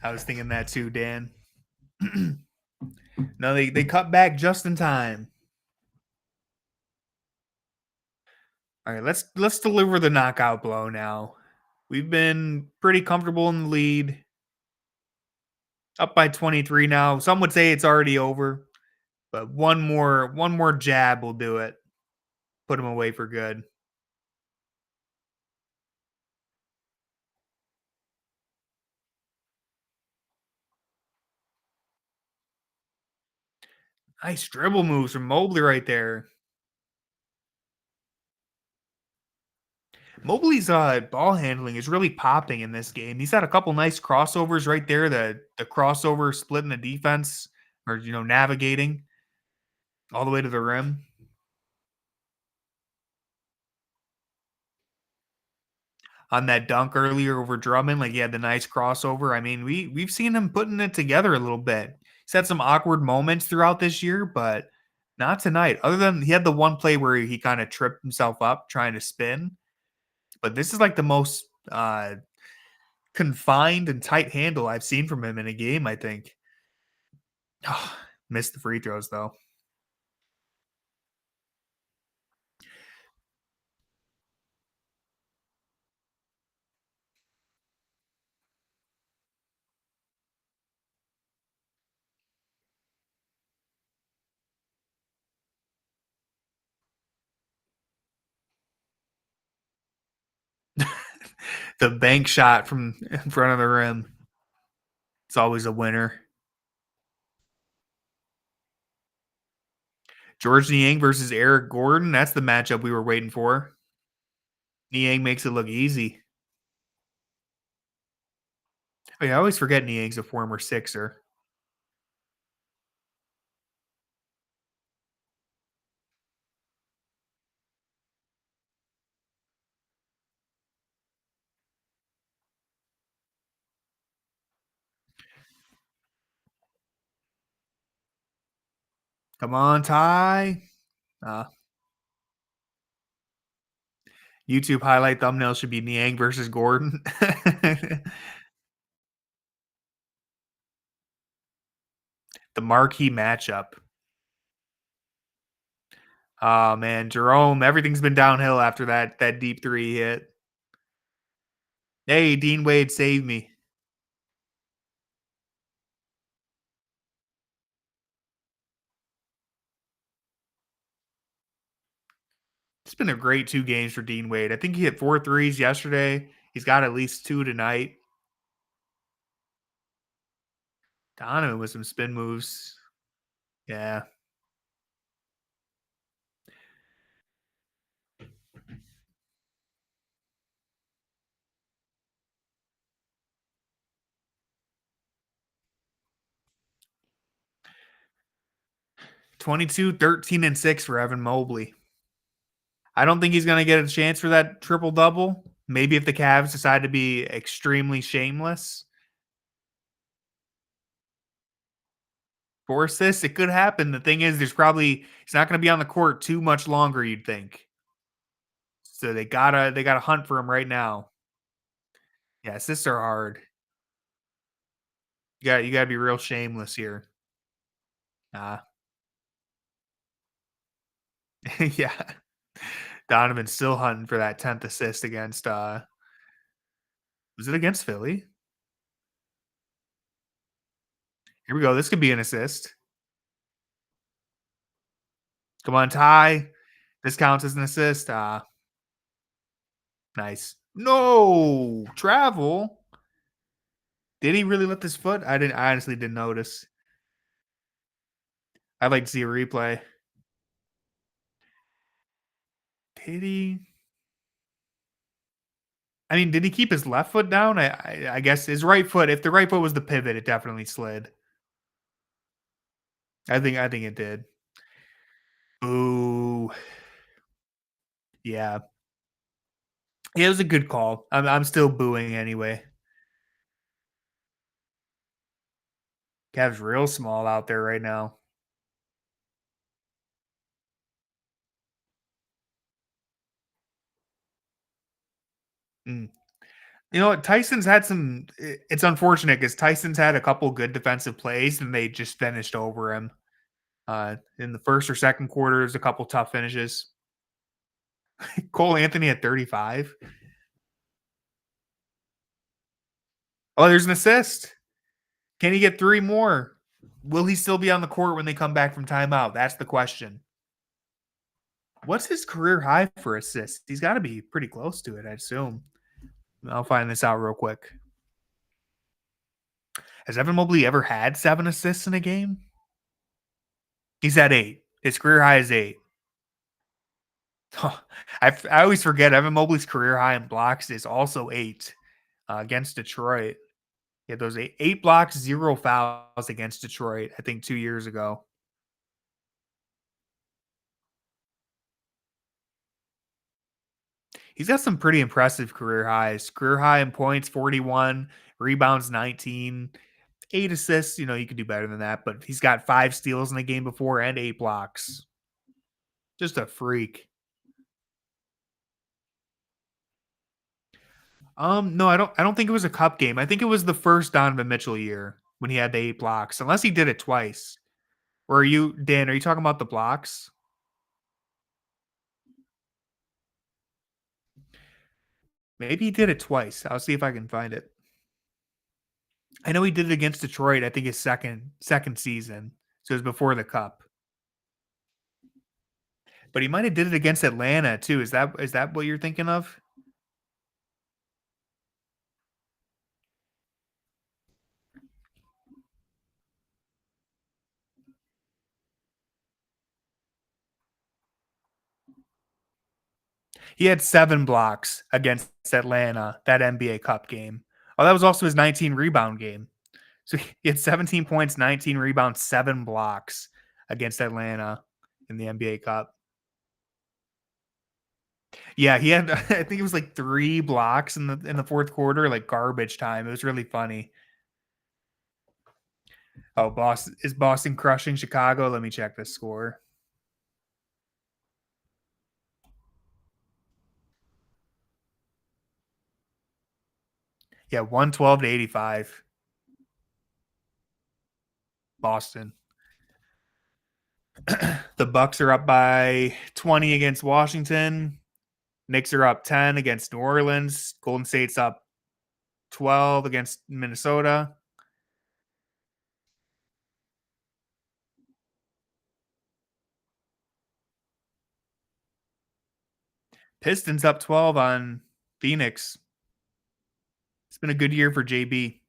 I was thinking that too, Dan. No, they cut back just in time. All right, let's deliver the knockout blow now. We've been pretty comfortable in the lead. Up by 23 now. Some would say it's already over, but one more jab will do it. Put him away for good. Nice dribble moves from Mobley right there. Mobley's ball handling is really popping in this game. He's had a couple nice crossovers right there. The crossover splitting the defense or navigating all the way to the rim. On that dunk earlier over Drummond, like he had the nice crossover. I mean, we've seen him putting it together a little bit. He's had some awkward moments throughout this year, but not tonight. Other than he had the one play where he kind of tripped himself up trying to spin. But this is like the most confined and tight handle I've seen from him in a game, I think. Oh, missed the free throws though. The bank shot from in front of the rim. It's always a winner. George Niang versus Eric Gordon. That's the matchup we were waiting for. Niang makes it look easy. I always forget Niang's a former Sixer. Come on, Ty. Uh, YouTube highlight thumbnail should be Niang versus Gordon. The marquee matchup. Oh man, Jerome, everything's been downhill after that deep three hit. Hey, Dean Wade saved me. It's been a great 2 games for Dean Wade. I think he hit 4 threes yesterday. He's got at least 2 tonight. Donovan with some spin moves. Yeah. 22, 13, and 6 for Evan Mobley. I don't think he's going to get a chance for that triple double. Maybe if the Cavs decide to be extremely shameless. 4 assists, it could happen. The thing is, he's not going to be on the court too much longer, you'd think. So they gotta hunt for him right now. Yeah, assists are hard. You gotta be real shameless here. Uh yeah. Donovan's still hunting for that 10th assist against was it against Philly? Here we go. This could be an assist. Come on, Ty. This counts as an assist. Nice. No travel. Did he really lift his foot? I honestly didn't notice. I'd like to see a replay. Did he? I mean, did he keep his left foot down? I guess his right foot. If the right foot was the pivot, it definitely slid. I think it did. Ooh, yeah. It was a good call. I'm still booing anyway. Cavs real small out there right now. Mm. You know what? Tyson's had some. It's unfortunate because Tyson's had a couple good defensive plays and they just finished over him. In the first or second quarter, there's a couple tough finishes. Cole Anthony at 35. Oh, there's an assist. Can he get 3 more? Will he still be on the court when they come back from timeout? That's the question. What's his career high for assists? He's got to be pretty close to it, I assume. I'll find this out real quick. Has Evan Mobley ever had 7 assists in a game? He's at 8. His career high is 8. I always forget Evan Mobley's career high in blocks is also 8 against Detroit. He had those eight blocks, 0 fouls against Detroit, I think 2 years ago. He's got some pretty impressive career highs. Career high in points, 41, rebounds, 19, 8 assists. You could do better than that, but he's got 5 steals in the game before and 8 blocks. Just a freak. No, I don't think it was a cup game. I think it was the first Donovan Mitchell year when he had the 8 blocks, unless he did it twice. Or Dan, are you talking about the blocks? Maybe he did it twice. I'll see if I can find it. I know he did it against Detroit, I think his second season. So it was before the cup. But he might have did it against Atlanta too. Is that what you're thinking of? He had 7 blocks against Atlanta, that NBA Cup game. Oh, that was also his 19 rebound game. So he had 17 points, 19 rebounds, 7 blocks against Atlanta in the NBA Cup. Yeah, he had I think it was like 3 blocks in the fourth quarter, like garbage time. It was really funny. Oh, Boston crushing Chicago? Let me check the score. Yeah, 112 to 85. Boston. The Bucks are up by 20 against Washington. Knicks are up 10 against New Orleans. Golden State's up 12 against Minnesota. Pistons up 12 on Phoenix. It's been a good year for JB.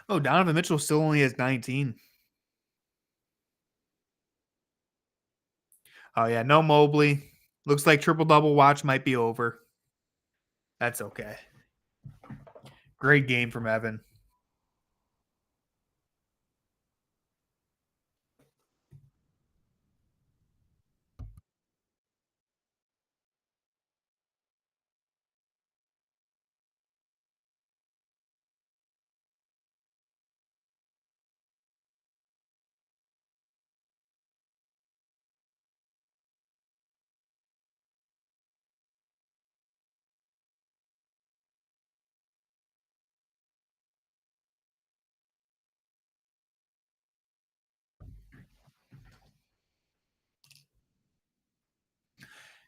Oh, Donovan Mitchell still only has 19. Oh, yeah, no Mobley. Looks like triple double watch might be over. That's okay. Great game from Evan.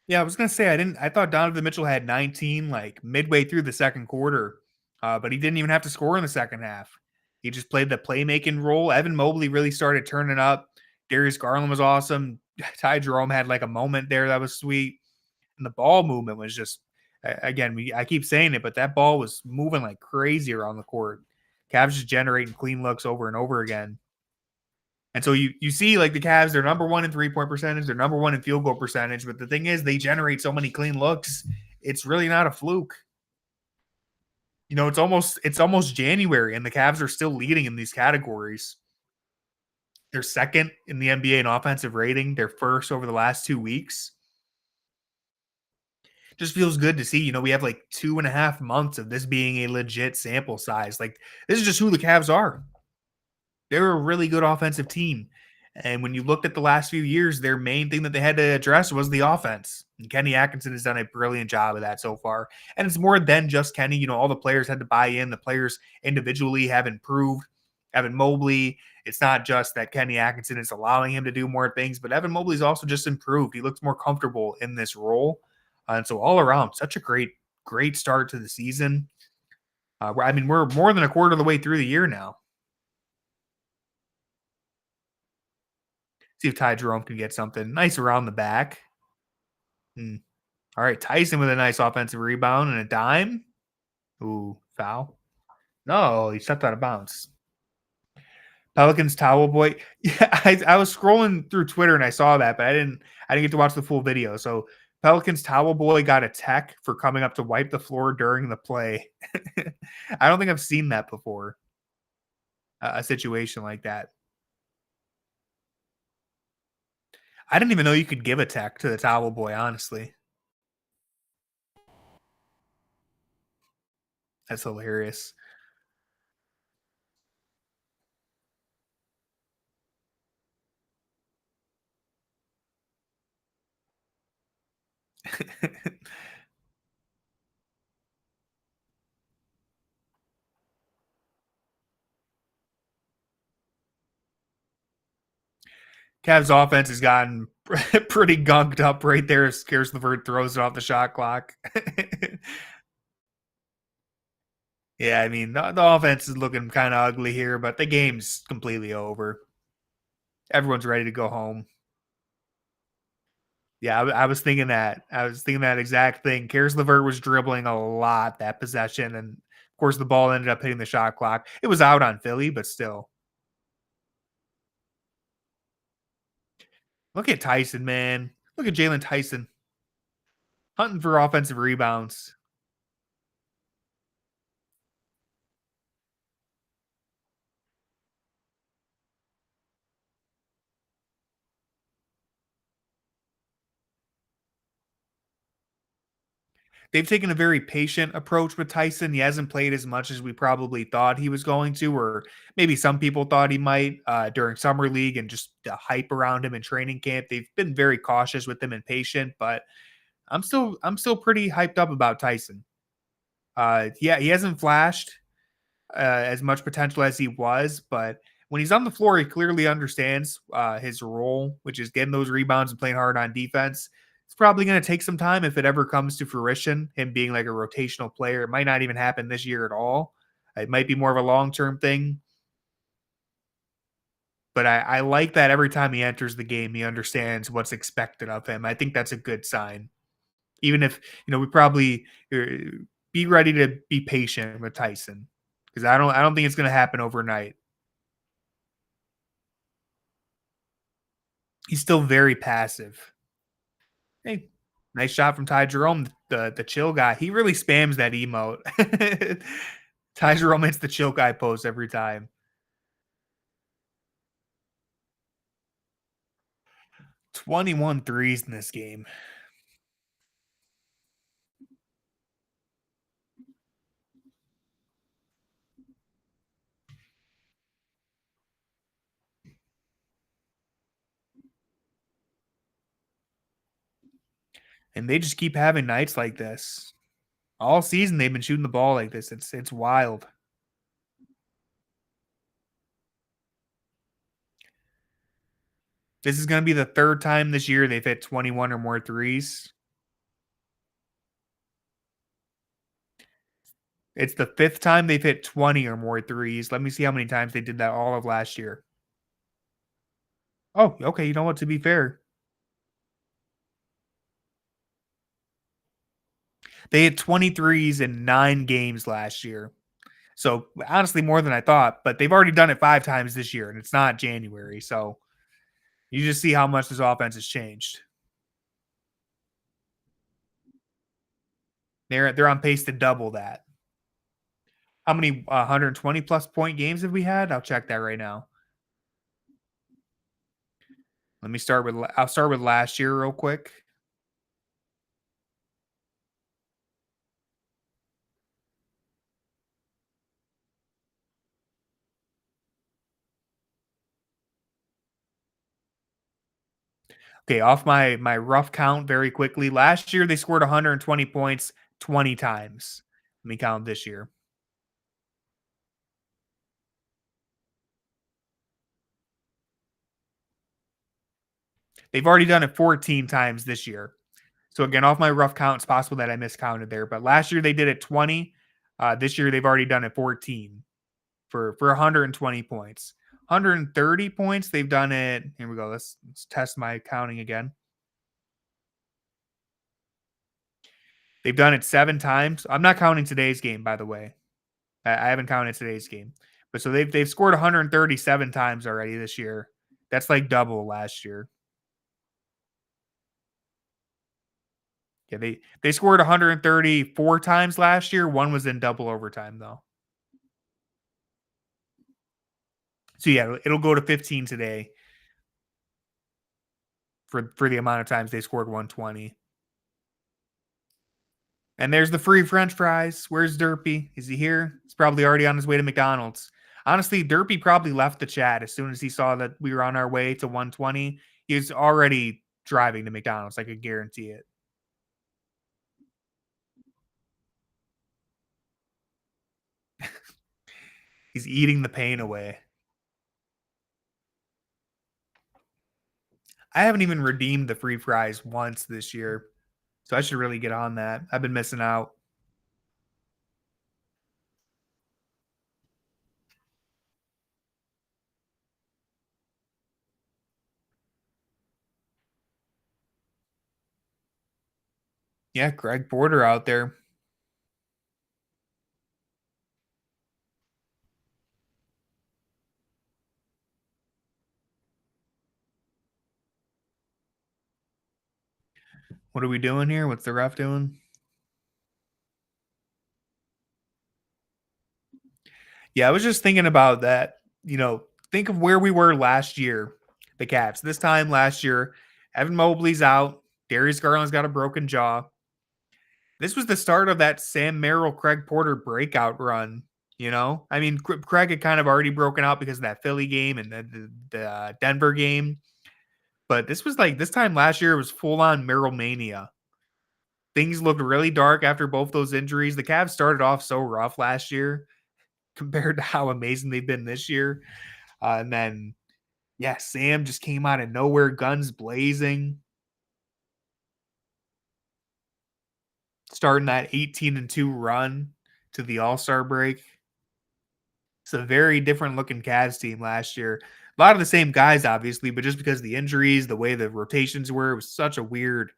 Yeah, I was gonna say I thought Donovan Mitchell had 19 like midway through the second quarter, but he didn't even have to score in the second half. He just played the playmaking role. Evan Mobley really started turning up. Darius Garland was awesome. Ty Jerome had like a moment there that was sweet, and the ball movement was just again. I keep saying it, but that ball was moving like crazy around the court. Cavs just generating clean looks over and over again. And so you see like the Cavs, they're number one in 3-point percentage, they're number one in field goal percentage. But the thing is, they generate so many clean looks. It's really not a fluke. You know, it's almost January, and the Cavs are still leading in these categories. They're second in the NBA in offensive rating. They're first over the last 2 weeks. Just feels good to see. You know, we have like 2.5 months of this being a legit sample size. Like, this is just who the Cavs are. They're a really good offensive team. And when you looked at the last few years, their main thing that they had to address was the offense. And Kenny Atkinson has done a brilliant job of that so far. And it's more than just Kenny. You know, all the players had to buy in. The players individually have improved. Evan Mobley, it's not just that Kenny Atkinson is allowing him to do more things, but Evan Mobley's also just improved. He looks more comfortable in this role. And so all around, such a great start to the season. I mean, we're more than a quarter of the way through the year now. See if Ty Jerome can get something nice around the back. Hmm. All right, Tyson with a nice offensive rebound and a dime. Ooh, foul. No, he stepped out of bounds. Pelicans towel boy. Yeah, I was scrolling through Twitter and I saw that, but I didn't get to watch the full video. So Pelicans towel boy got a tech for coming up to wipe the floor during the play. I don't think I've seen that before. A situation like that. I didn't even know you could give a tech to the towel boy. Honestly, that's hilarious. Cavs offense has gotten pretty gunked up right there. Scares the bird, throws it off the shot clock. Yeah, I mean the offense is looking kind of ugly here, but the game's completely over. Everyone's ready to go home. Yeah, I was thinking that. I was thinking that exact thing. Karis LeVert was dribbling a lot that possession, and Of course, the ball ended up hitting the shot clock. It was out on Philly, but still. Look at Tyson, man. Look at Jalen Tyson hunting for offensive rebounds. They've taken a very patient approach with Tyson. He hasn't played as much as we probably thought he was going to, or maybe some people thought he might during summer league and just the hype around him in training camp. They've been very cautious with him and patient, but I'm still pretty hyped up about Tyson. Yeah, he hasn't flashed as much potential as he was, but when he's on the floor, he clearly understands his role, which is getting those rebounds and playing hard on defense. It's probably going to take some time if it ever comes to fruition, him being like a rotational player. It might not even happen this year at all. It might be more of a long term thing, but I like that every time he enters the game, he understands what's expected of him. I think that's a good sign. Even if, we probably be ready to be patient with Tyson because I don't think it's going to happen overnight. He's still very passive. Hey, nice shot from Ty Jerome, the chill guy. He really spams that emote. Ty Jerome hits the chill guy post every time. 21 threes in this game. And they just keep having nights like this. All season they've been shooting the ball like this. It's wild. This is going to be the third time this year they've hit 21 or more threes. It's the fifth time they've hit 20 or more threes. Let me see how many times they did that all of last year. Oh, okay. You know what? To be fair, they hit 23s in 9 games last year. So honestly, more than I thought, but they've already done it 5 times this year, and it's not January. So you just see how much this offense has changed. They're on pace to double that. How many 120 plus point games have we had? I'll check that right now. I'll start with last year real quick. Okay, off my rough count very quickly. Last year they scored 120 points 20 times. Let me count this year. They've already done it 14 times this year. So again, off my rough count, it's possible that I miscounted there. But last year they did it 20. This year they've already done it 14 for 120 points. 130 points, they've done it. Here we go. Let's test my counting again. They've done it 7 times. I'm not counting today's game, by the way. I haven't counted today's game. But so they've scored 137 times already this year. That's like double last year. Yeah, they scored 134 times last year. One was in double overtime though. So yeah, it'll go to 15 today for the amount of times they scored 120. And there's the free French fries. Where's Derpy? Is he here? He's probably already on his way to McDonald's. Honestly, Derpy probably left the chat as soon as he saw that we were on our way to 120. He was already driving to McDonald's. I could guarantee it. He's eating the pain away. I haven't even redeemed the free fries once this year. So I should really get on that. I've been missing out. Yeah, Greg Porter out there. What are we doing here? What's the ref doing? Yeah, I was just thinking about that. Think of where we were last year, the Cavs. This time last year, Evan Mobley's out. Darius Garland's got a broken jaw. This was the start of that Sam Merrill, Craig Porter breakout run. I mean, Craig had kind of already broken out because of that Philly game and the Denver game. But this was like this time last year, it was full on Merrill mania. Things looked really dark after both those injuries. The Cavs started off so rough last year compared to how amazing they've been this year. And then, yeah, Sam just came out of nowhere, guns blazing, starting that 18-2 run to the All-Star break. It's a very different looking Cavs team last year. A lot of the same guys, obviously, but just because of the injuries, the way the rotations were, it was such a weird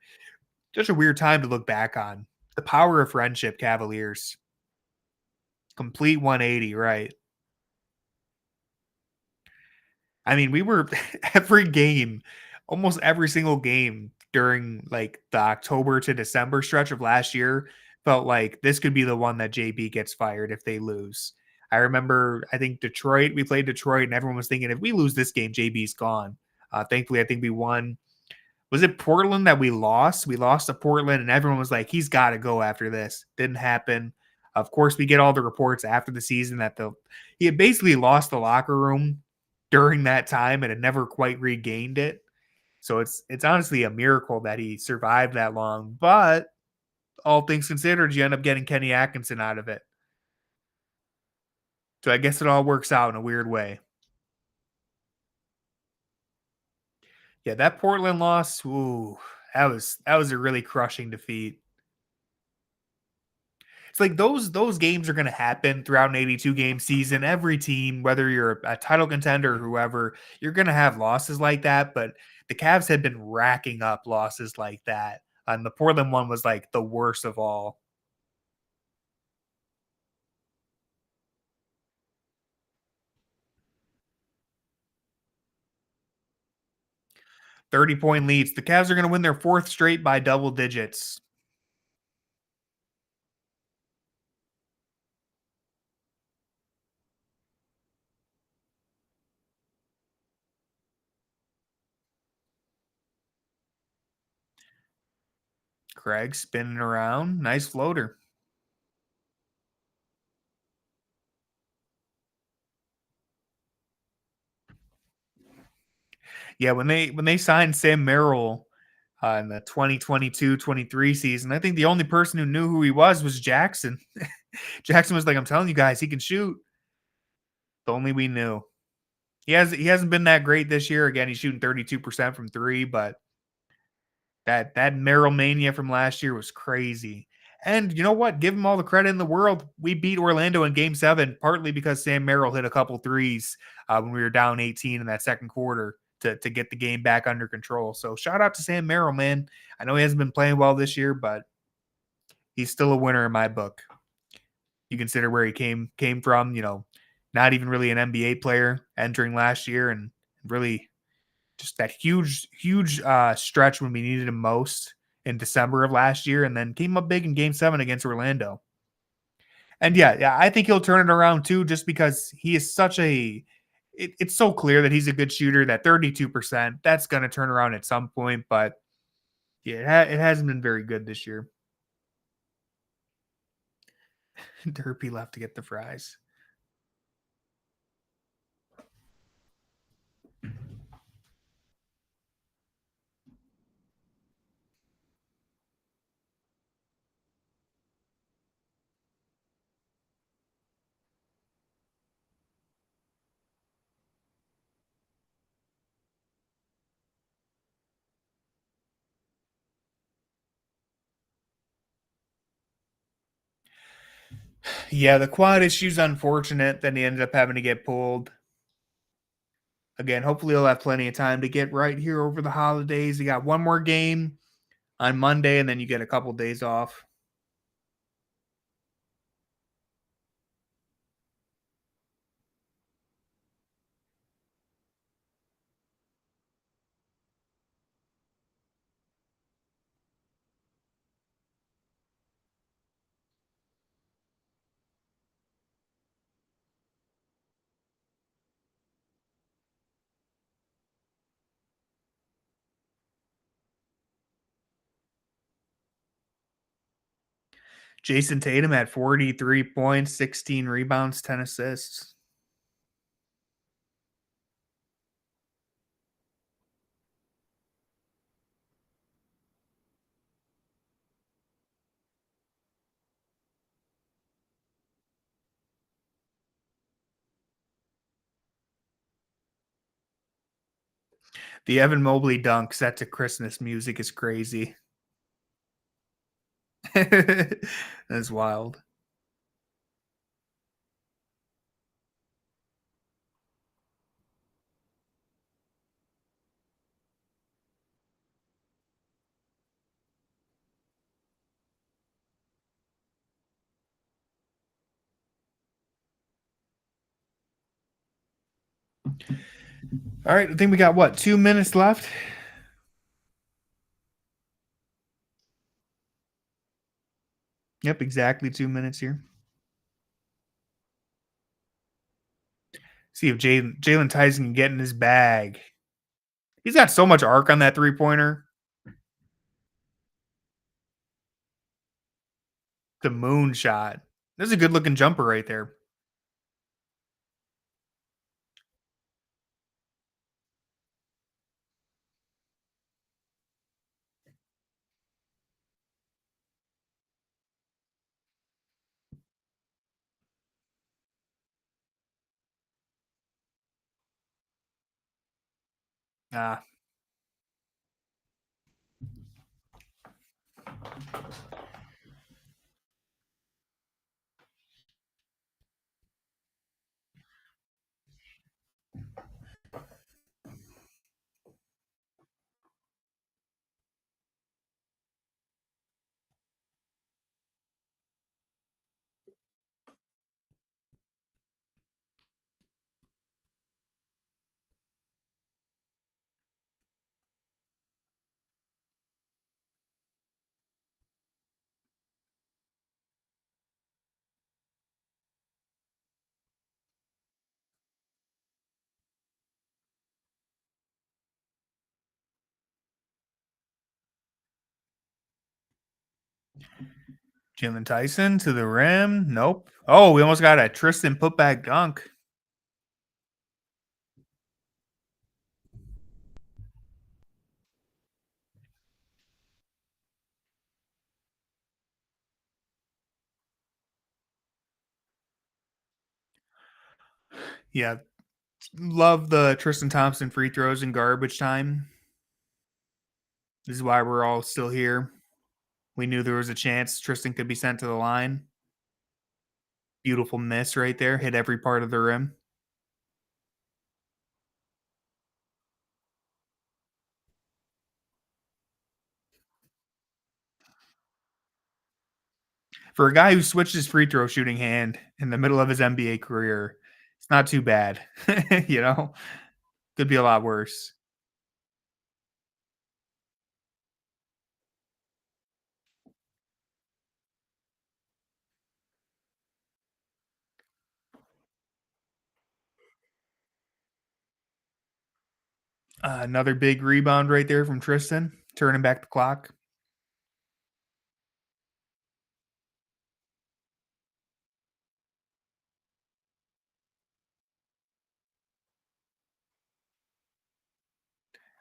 time to look back on. The power of friendship, Cavaliers. Complete 180, right? I mean, we were every game, almost every single game during like the October to December stretch of last year felt like this could be the one that JB gets fired if they lose. I remember, I think Detroit, we played Detroit, and everyone was thinking if we lose this game, JB's gone. Thankfully, I think we won. Was it Portland that we lost? We lost to Portland, and everyone was like, he's got to go after this. Didn't happen. Of course, we get all the reports after the season that he had basically lost the locker room during that time and had never quite regained it. So it's honestly a miracle that he survived that long. But all things considered, you end up getting Kenny Atkinson out of it. So I guess it all works out in a weird way. Yeah, that Portland loss, ooh, that was a really crushing defeat. It's like those games are going to happen throughout an 82 game season. Every team, whether you're a title contender or whoever, you're going to have losses like that. But the Cavs had been racking up losses like that. And the Portland one was like the worst of all. 30-point leads. The Cavs are going to win their fourth straight by double digits. Craig spinning around. Nice floater. Yeah, when they signed Sam Merrill in the 2022-23 season, I think the only person who knew who he was Jackson. Jackson was like, "I'm telling you guys, he can shoot." If only we knew. He hasn't been that great this year. Again, he's shooting 32% from three, but that Merrill mania from last year was crazy. And you know what? Give him all the credit in the world. We beat Orlando in Game 7, partly because Sam Merrill hit a couple threes when we were down 18 in that second quarter to get the game back under control. So shout out to Sam Merrill, man. I know he hasn't been playing well this year, but he's still a winner in my book. You consider where he came from. Not even really an NBA player entering last year, and really just that huge stretch when we needed him most in December of last year, and then came up big in Game 7 against Orlando. And yeah, I think he'll turn it around too, just because he is such a. It's so clear that he's a good shooter. That 32%, that's going to turn around at some point, but yeah, it hasn't been very good this year. Derpy left to get the fries. Yeah, the quad issue's unfortunate that he ended up having to get pulled. Again, hopefully he'll have plenty of time to get right here over the holidays. You got one more game on Monday, and then you get a couple days off. Jason Tatum had 43 points, 16 rebounds, 10 assists. The Evan Mobley dunk set to Christmas music is crazy. That's wild. All right, I think we got what, 2 minutes left? Yep, exactly 2 minutes here. See if Jalen Tyson can get in his bag. He's got so much arc on that 3-pointer. The moon shot. That's a good looking jumper right there. Ah, Jalen Tyson to the rim. Nope. Oh, we almost got a Tristan putback dunk. Yeah, love the Tristan Thompson free throws in garbage time. This is why we're all still here. We knew there was a chance Tristan could be sent to the line. Beautiful miss right there. Hit every part of the rim. For a guy who switched his free throw shooting hand in the middle of his NBA career, it's not too bad. You know, could be a lot worse. Another big rebound right there from Tristan, turning back the clock.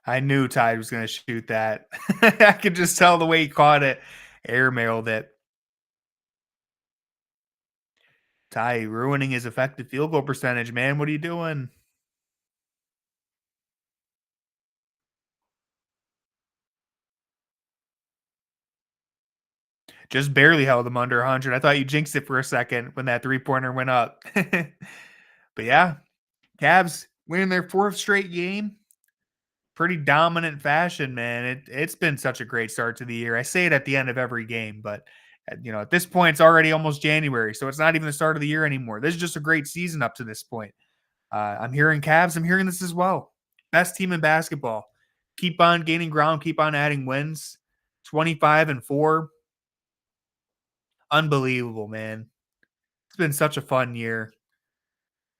I knew Tide was going to shoot that. I could just tell the way he caught it, airmailed it. Ty ruining his effective field goal percentage, man. What are you doing? Just barely held him under 100. I thought you jinxed it for a second when that 3-pointer went up. But yeah, Cavs winning their 4th straight game. Pretty dominant fashion, man. It's been such a great start to the year. I say it at the end of every game, but at this point, it's already almost January, so it's not even the start of the year anymore. This is just a great season up to this point. I'm hearing Cavs. I'm hearing this as well. Best team in basketball. Keep on gaining ground. Keep on adding wins. 25-4. Unbelievable, man. It's been such a fun year.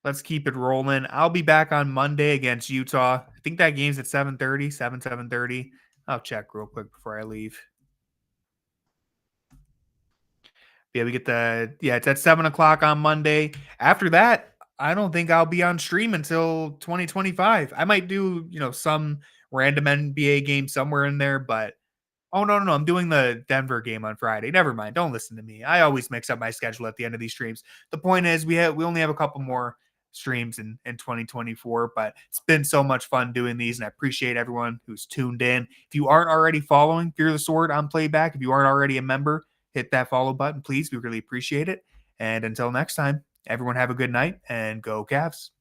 Let's keep it rolling. I'll be back on Monday against Utah. I think that game's at 7:30, 7:30. I'll check real quick before I leave. Yeah, we get it's at 7 o'clock on Monday. After that, I don't think I'll be on stream until 2025. I might do, some random NBA game somewhere in there, but oh, no. I'm doing the Denver game on Friday. Never mind. Don't listen to me. I always mix up my schedule at the end of these streams. The point is we only have a couple more streams in 2024, but it's been so much fun doing these, and I appreciate everyone who's tuned in. If you aren't already following Fear the Sword on Playback, if you aren't already a member, hit that follow button, please. We really appreciate it. And until next time, everyone have a good night and go Cavs.